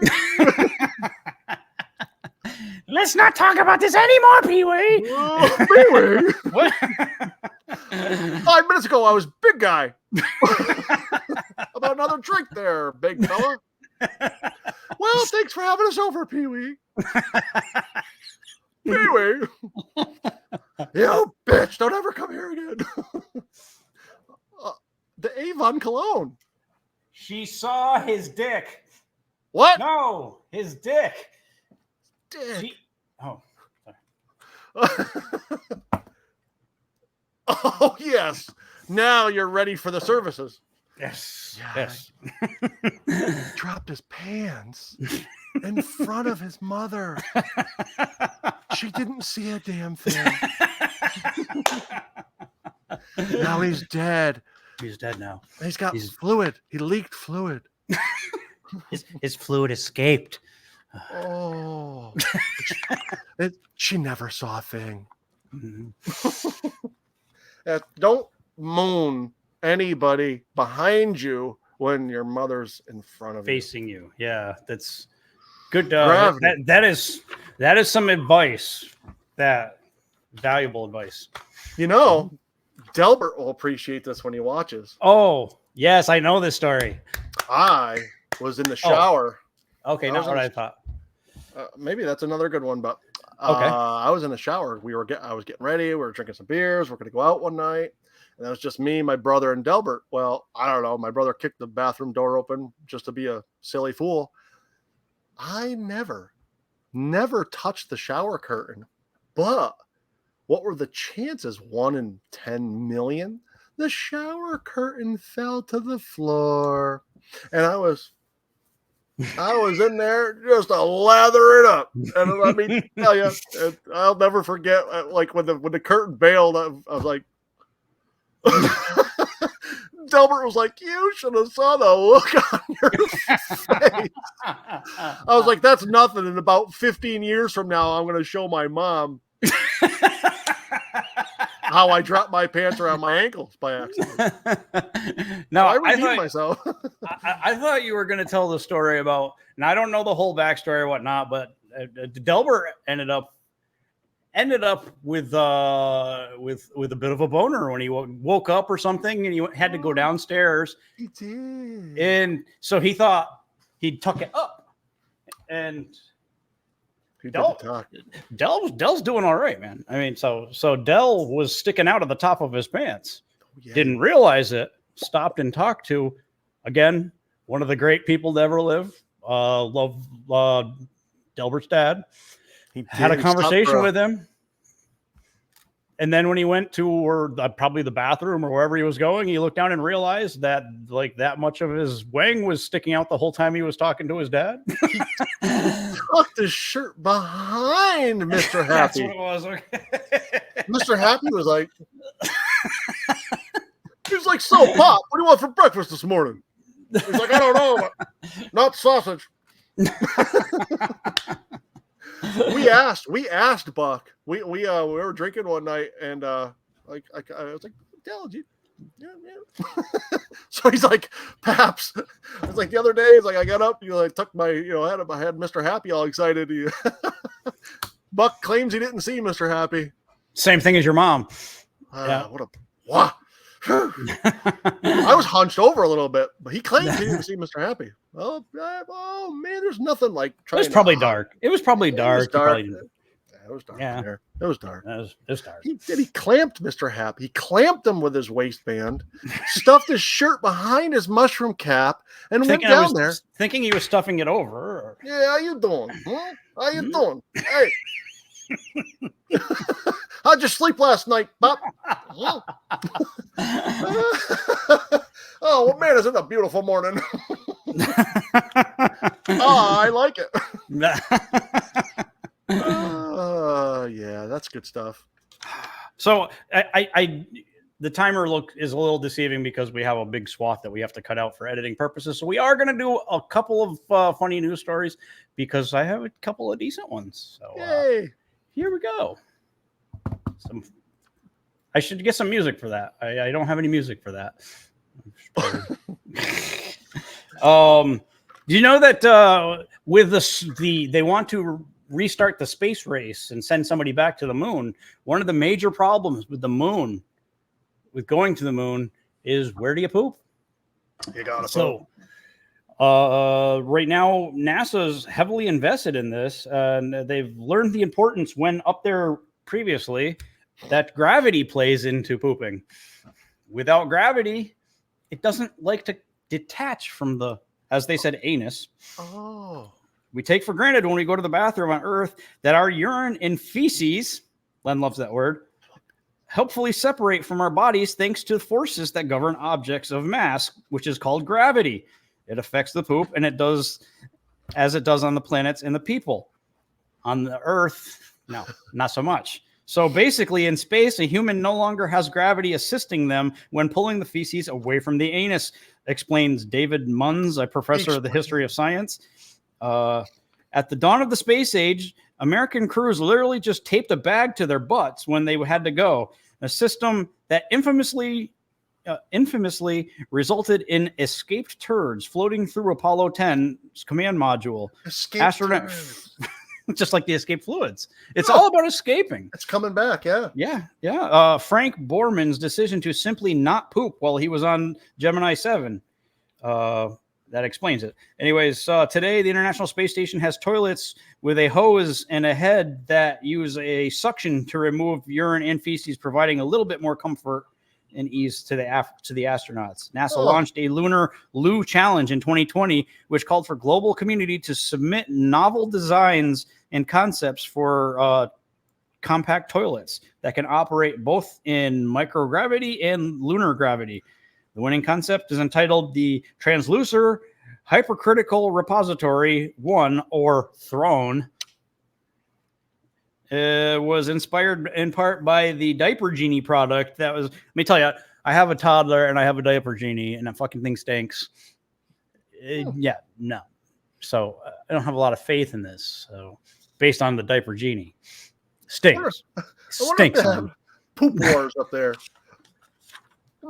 Let's not talk about this anymore, Pee-wee. Pee-wee? What? 5 minutes ago, I was big guy. About another drink there, big fella. Well, thanks for having us over, Pee-wee. Pee-wee. You bitch, don't ever come here again. The Avon cologne. She saw his dick. What? No, his dick. Dick. Oh. Oh, yes. Now you're ready for the services. Yes. Yeah, Yes. Dropped his pants in front of his mother. She didn't see a damn thing. Now he's dead. He's dead now. He's got fluid. He leaked fluid. His fluid escaped. Oh. She never saw a thing. Mm-hmm. Don't moon anybody behind you when your mother's in front of facing you. Yeah, that's good. That is some advice. That valuable advice. You know, Delbert will appreciate this when he watches. Oh yes, I know this story. I was in the shower. Oh. Okay, not what I thought. Maybe that's another good one, but okay. I was in the shower. I was getting ready. We were drinking some beers. We're going to go out one night. And that was just me, my brother, and Delbert. Well, I don't know. My brother kicked the bathroom door open just to be a silly fool. I never touched the shower curtain. But what were the chances? 1 in 10 million? The shower curtain fell to the floor. And I was in there just to lather it up. And let me tell you, I'll never forget, like when the curtain bailed, I was like, Delbert was like, you should have saw the look on your face. I was like, that's nothing. In about 15 years from now, I'm going to show my mom how I dropped my pants around my ankles by accident. No, I redeemed myself. I thought you were going to tell the story about, and I don't know the whole backstory or whatnot, but Delbert ended up with a bit of a boner when he woke up or something, and he had to go downstairs. He did, and so he thought he'd tuck it up, and Dell's doing all right, man. I mean, so Dell was sticking out of the top of his pants. Yeah. Didn't realize it. Stopped and talked to, again, one of the great people to ever live. Love Delbert's dad. He had a conversation with him. And then when he went to probably the bathroom or wherever he was going, he looked down and realized that like that much of his wang was sticking out the whole time he was talking to his dad. He tucked his shirt behind Mr. Happy. That's what it was. Okay. Mr. Happy was like, he was like, so Pop, what do you want for breakfast this morning? He's like, I don't know, not sausage. We asked Buck. We were drinking one night, and I was like, "Tell you, yeah." So he's like, "Paps." It's like the other day. It's like I got up, I took my, I had Mr. Happy all excited. Buck claims he didn't see Mr. Happy. Same thing as your mom. Yeah. Wow. I was hunched over a little bit, but he claimed he didn't see Mr. Happy. Oh man, there's nothing like trying. It was probably dark. It was probably dark. It was dark. Yeah. There. It was dark. It was dark. He clamped Mr. Happy. He clamped him with his waistband, stuffed his shirt behind his mushroom cap, and went down there. Thinking he was stuffing it over. Or... Yeah, how you doing? Huh? How you doing? Hey. How'd you sleep last night, Pop? Oh, well, man, isn't it a beautiful morning? I like it. Yeah, that's good stuff. So I the timer is a little deceiving because we have a big swath that we have to cut out for editing purposes. So we are going to do a couple of funny news stories because I have a couple of decent ones. So yay. Here we go. I should get some music for that. I don't have any music for that. Do you know that with they want to restart the space race and send somebody back to the moon? One of the major problems with the moon, with going to the moon, is where do you poop? You gotta poop. Right now, NASA's heavily invested in this, and they've learned the importance when up there previously that gravity plays into pooping. Without gravity, it doesn't like to detach from the, as they said, anus. Oh. We take for granted when we go to the bathroom on Earth that our urine and feces, Len loves that word, helpfully separate from our bodies thanks to forces that govern objects of mass, which is called gravity. It affects the poop, and it does as it does on the planets and the people. On the Earth, no, not so much. So basically, in space, a human no longer has gravity assisting them when pulling the feces away from the anus, explains David Munns, a professor of the history of science. At the dawn of the space age, American crews literally just taped a bag to their butts when they had to go. A system that infamously resulted in escaped turds floating through Apollo 10's command module. Astronaut, just like the escaped fluids. It's all about escaping. It's coming back, yeah. Yeah. Frank Borman's decision to simply not poop while he was on Gemini 7. That explains it. Anyways, today the International Space Station has toilets with a hose and a head that use a suction to remove urine and feces, providing a little bit more comfort and ease to the astronauts. NASA launched a Lunar Loo Challenge in 2020, which called for global community to submit novel designs and concepts for compact toilets that can operate both in microgravity and lunar gravity. The winning concept is entitled the Translucer Hypercritical Repository 1, or Throne. Was inspired in part by the Diaper Genie product. That was, let me tell you, I have a toddler and I have a Diaper Genie, and that fucking thing stinks. Yeah, no. So I don't have a lot of faith in this. So based on the Diaper Genie, stinks. Stinks. Poop wars up there.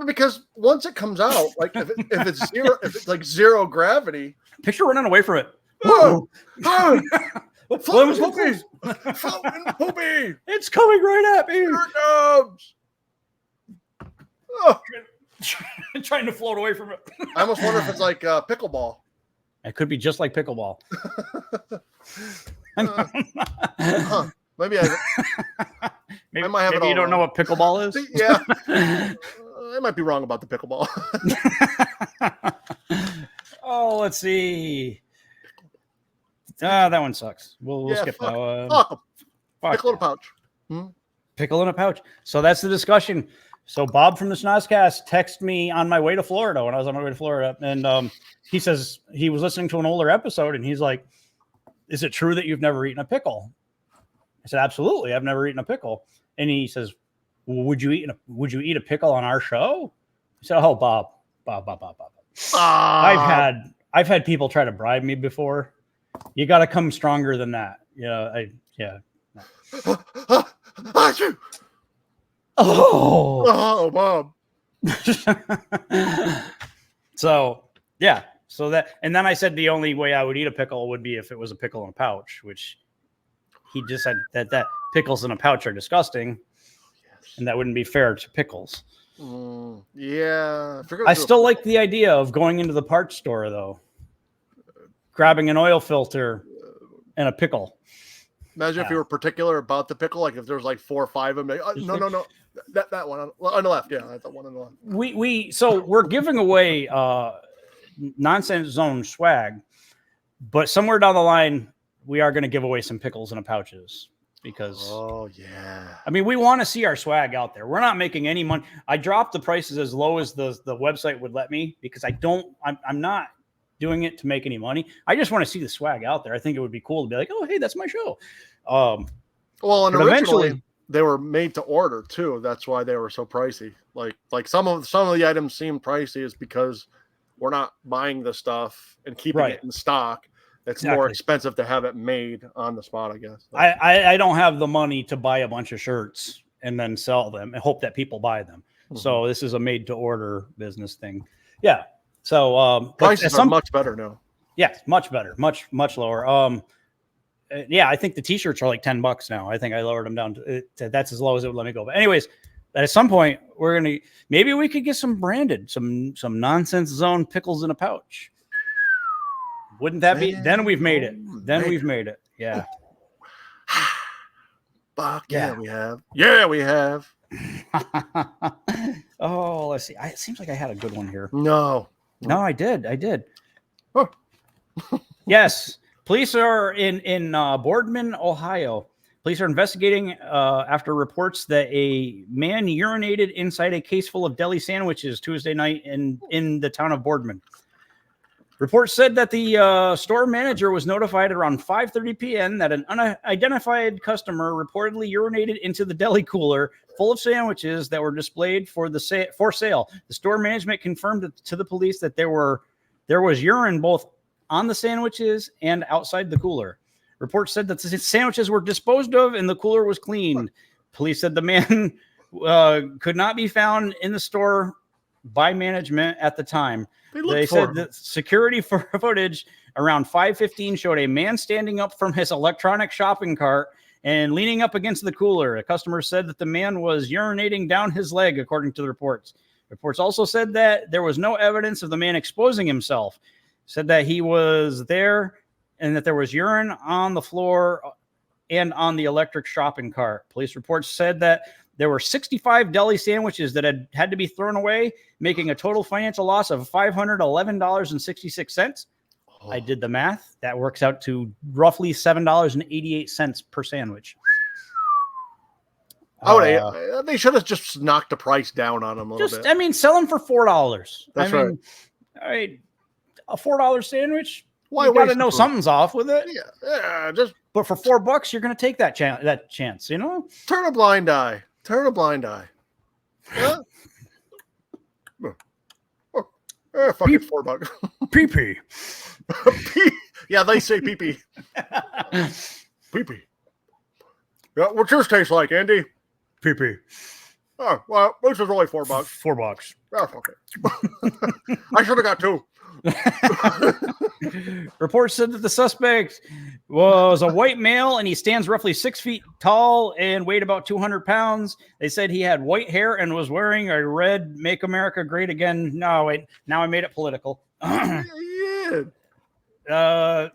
Because once it comes out, like if it's like zero gravity, picture running away from it. Floating poopy. It's coming right at me. Here it comes. Oh. Trying to float away from it. I almost wonder if it's like pickleball. It could be just like pickleball. Maybe I might have it all you don't wrong. know what pickleball is? Yeah. I might be wrong about the pickleball. Oh, let's see. That one sucks. We'll skip that one. Pickle in a pouch. Pickle in a pouch. So that's the discussion. So Bob from the Snozcast texted me on my way to Florida when I was on my way to Florida. And he says he was listening to an older episode and he's like, is it true that you've never eaten a pickle? I said, absolutely. I've never eaten a pickle. And he says, well, would you eat a pickle on our show? I said, oh, Bob. I've had people try to bribe me before. You got to come stronger than that. Oh, Bob. So that, and then I said the only way I would eat a pickle would be if it was a pickle in a pouch, which he just said that pickles in a pouch are disgusting, and that wouldn't be fair to pickles. Yeah, I still like the idea of going into the parts store though, grabbing an oil filter and a pickle. Imagine if you were particular about the pickle, like if there's like 4 or 5 of them. No, that one on the left. Yeah, that's the one on the left. So we're giving away Nonsense Zone swag, but somewhere down the line we are going to give away some pickles in a pouches because I mean we want to see our swag out there. We're not making any money. I dropped the prices as low as the website would let me because I'm not doing it to make any money. I just want to see the swag out there. I think it would be cool to be like, oh hey, that's my show. Well, and originally they were made to order too. That's why they were so pricey. Like some of the items seem pricey is because we're not buying the stuff and keeping it in stock. It's more expensive to have it made on the spot, I guess. I don't have the money to buy a bunch of shirts and then sell them and hope that people buy them. Mm-hmm. So this is a made to order business thing. Yeah. So prices are much better now. Yeah, much better, much lower. I think the t-shirts are like $10 now. I think I lowered them down to that's as low as it would let me go. But anyways, at some point maybe we could get some branded, some Nonsense Zone pickles in a pouch. Wouldn't that be? Then we've made it. We've made it. Yeah. Fuck yeah, we have. Yeah, we have. Oh, let's see. It seems like I had a good one here. No, I did. Oh. Yes. Police are in Boardman, Ohio. Police are investigating after reports that a man urinated inside a case full of deli sandwiches Tuesday night in the town of Boardman. Reports said that the store manager was notified around 5:30 p.m. that an unidentified customer reportedly urinated into the deli cooler full of sandwiches that were displayed for sale. The store management confirmed to the police that there was urine both on the sandwiches and outside the cooler. Reports said that the sandwiches were disposed of and the cooler was cleaned. Police said the man could not be found in the store by management at the time. They said that security footage around 5:15 showed a man standing up from his electronic shopping cart and leaning up against the cooler. A customer said that the man was urinating down his leg, according to the reports. Reports also said that there was no evidence of the man exposing himself. Said that he was there and that there was urine on the floor and on the electric shopping cart. Police reports said that there were 65 deli sandwiches that had to be thrown away, making a total financial loss of $511.66. Oh. I did the math. That works out to roughly $7.88 per sandwich. They should have just knocked the price down on them a little bit. I mean, sell them for $4. That's right. All right, a $4 sandwich. Why you got to know something's off with it. Yeah. But for $4, you're going to take that chance. You know, turn a blind eye. Yeah. Fuck it, $4. PP. Yeah, they say PP. PP. Yeah, what's yours taste like, Andy? PP. Oh, well, this is only $4. $4. Oh, okay. I should have got 2. Reports said that the suspect was a white male and he stands roughly 6 feet tall and weighed about 200 pounds. They said he had white hair and was wearing a red Make America Great Again. No, wait, now I made it political. Yeah.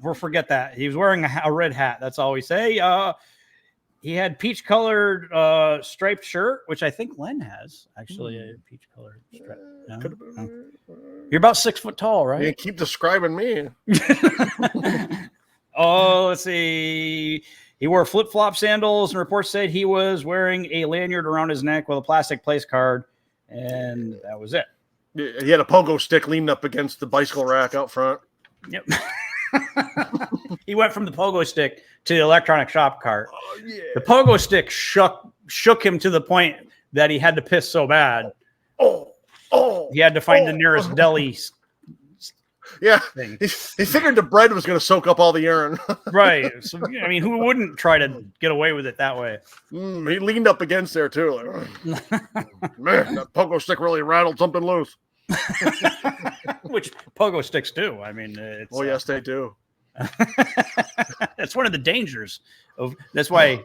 We'll forget that. He was wearing a red hat. That's all we say. He had peach colored striped shirt, which I think Len has actually a peach colored stripe. No? You're about 6 foot tall, right? You keep describing me. Oh, let's see. He wore flip-flop sandals, and reports said he was wearing a lanyard around his neck with a plastic place card, and that was it. He had a pogo stick leaning up against the bicycle rack out front. Yep. He went from the pogo stick to the electronic shop cart. Oh, yeah. The pogo stick shook him to the point that he had to piss so bad. He had to find the nearest deli. Yeah, he figured the bread was going to soak up all the urine. Right. So, I mean, who wouldn't try to get away with it that way? He leaned up against there, too. Like, man, that pogo stick really rattled something loose. Which pogo sticks do. I mean, it's, yes, they do. That's one of the dangers of. That's why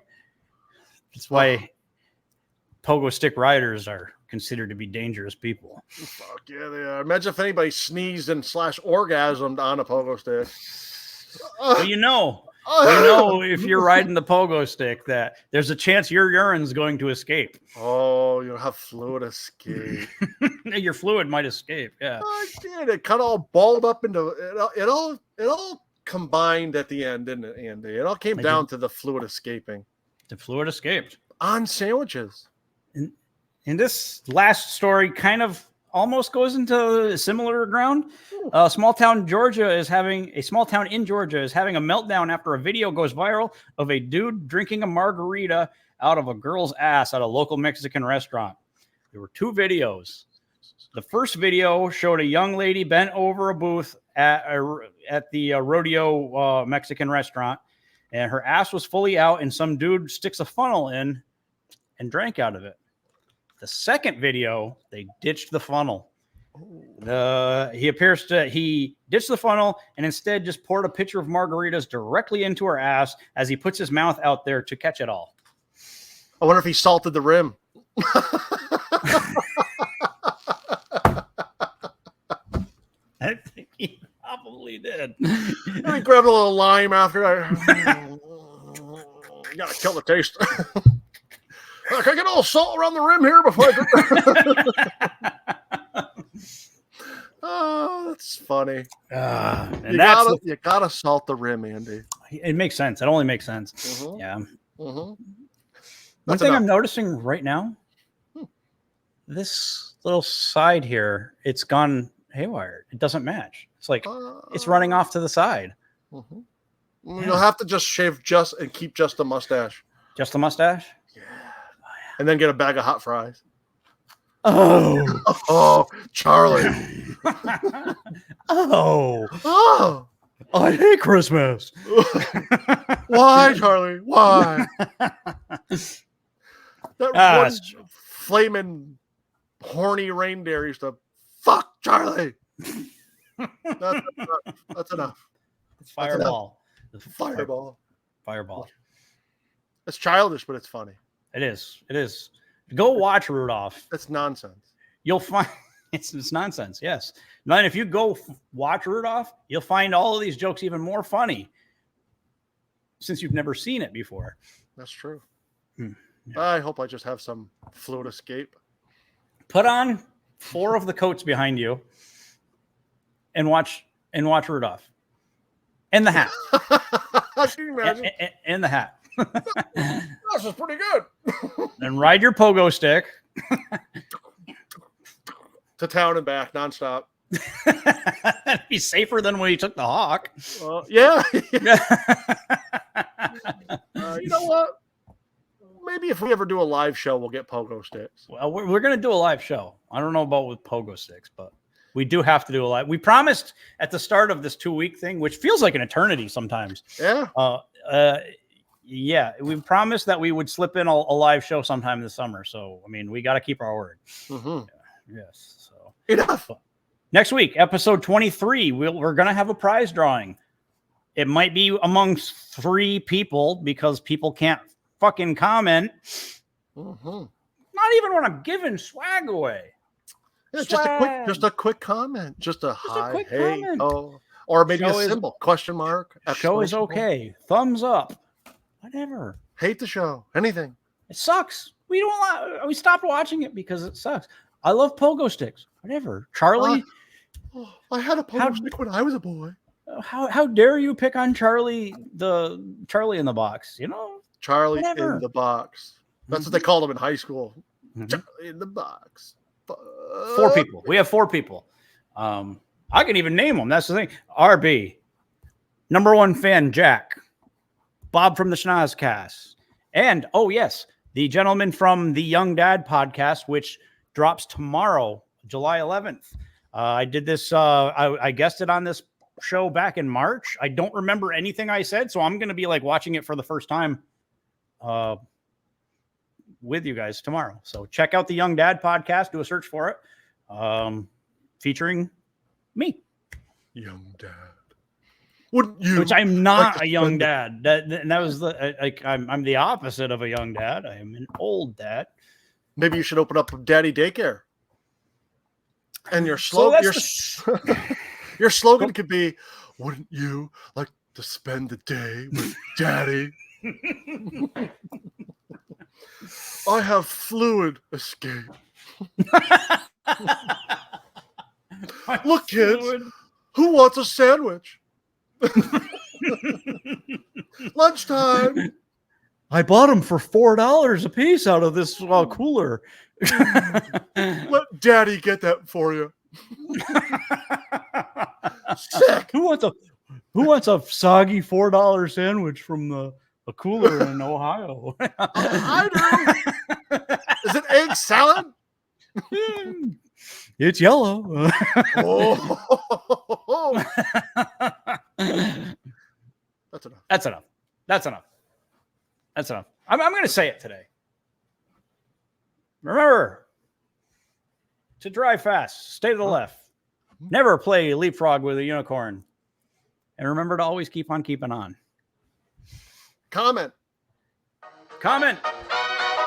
pogo stick riders are considered to be dangerous people. Fuck yeah, they are. Imagine if anybody sneezed and /orgasmed on a pogo stick. Well, you know, if you're riding the pogo stick, that there's a chance your urine's going to escape. Oh, you'll have fluid escape. Your fluid might escape. Yeah. Oh, dude, it kind of all balled up into it. All combined at the end, didn't it, Andy? It all came down to the fluid escaping. The fluid escaped on sandwiches. And this last story kind of almost goes into similar ground. A small town in Georgia is having a meltdown after a video goes viral of a dude drinking a margarita out of a girl's ass at a local Mexican restaurant. There were two videos. The first video showed a young lady bent over a booth at the rodeo Mexican restaurant, and her ass was fully out, and some dude sticks a funnel in and drank out of it. The second video, they ditched the funnel. He ditched the funnel and instead just poured a pitcher of margaritas directly into her ass as he puts his mouth out there to catch it all. I wonder if he salted the rim. I think he probably did. He grabbed a little lime after. You gotta kill the taste. Can I get a little salt around the rim here before I Oh, that's funny. You gotta salt the rim, Andy. It makes sense. It only makes sense. Mm-hmm. Yeah. Mm-hmm. One thing I'm noticing right now, this little side here, it's gone haywire. It doesn't match. It's like it's running off to the side. Mm-hmm. Yeah. You'll have to just shave and keep just the mustache. Just the mustache? Yeah. And then get a bag of hot fries. Oh, Charlie. Oh, I hate Christmas. Why, Charlie? Why? That one flaming horny reindeer used to fuck Charlie. That's enough. It's Fireball. Fireball. It's childish, but it's funny. It is. Go watch Rudolph. It's nonsense. You'll find it's nonsense. Yes. Then if you go watch Rudolph, you'll find all of these jokes even more funny since you've never seen it before. That's true. Yeah. I hope I just have some fluid escape. Put on 4 of the coats behind you and watch Rudolph. And the hat. Can you imagine? And the hat. This is pretty good. And ride your pogo stick to town and back nonstop. That'd be safer than when he took the hawk. Yeah. You know what? Maybe if we ever do a live show, we'll get pogo sticks. Well, we're going to do a live show. I don't know about with pogo sticks, but we do have to do a live. We promised at the start of this 2-week thing, which feels like an eternity sometimes. Yeah. Yeah, we promised that we would slip in a live show sometime this summer. So, I mean, we got to keep our word. Mm-hmm. Yes. So enough. Next week, episode 23, we're going to have a prize drawing. It might be amongst 3 people because people can't fucking comment. Mm-hmm. Not even when I'm giving swag away. Yeah, swag. just a quick comment. Just a hi, hey, comment. Oh, or maybe a symbol, question mark. Show is okay. Thumbs up. Whatever. Hate the show. Anything. It sucks. We stopped watching it because it sucks. I love pogo sticks. Whatever. Charlie. I had a pogo stick when I was a boy. How dare you pick on Charlie in the box? You know, Charlie whatever. in the box. That's what they called him in high school. Charlie in the box. 4 people. We have 4 people. I can even name them. That's the thing. RB, number 1 fan, Jack, Bob from the Schnozcast, and yes, the gentleman from the Young Dad podcast, which drops tomorrow, July 11th. I did this. I guested on this show back in March. I don't remember anything I said, so I'm going to be like watching it for the first time with you guys tomorrow. So check out the Young Dad podcast. Do a search for it, featuring me, Young Dad. Wouldn't you? Which I'm not a young dad. That was I'm the opposite of a young dad. I am an old dad. Maybe you should open up Daddy Daycare. And your slogan, your slogan could be, "Wouldn't you like to spend the day with Daddy?" I have fluid escape. Look, kids, who wants a sandwich? Lunchtime. I bought them for $4 a piece out of this cooler. Let Daddy get that for you. Sick. Who wants a soggy $4 sandwich from a cooler in Ohio? I do. Is it egg salad? It's yellow. Oh. That's enough. I'm going to say it today. Remember to drive fast, stay to the left, never play leapfrog with a unicorn, and remember to always keep on keeping on. Comment.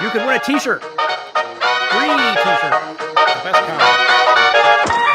You could win a t-shirt. Free t-shirt. The best kind.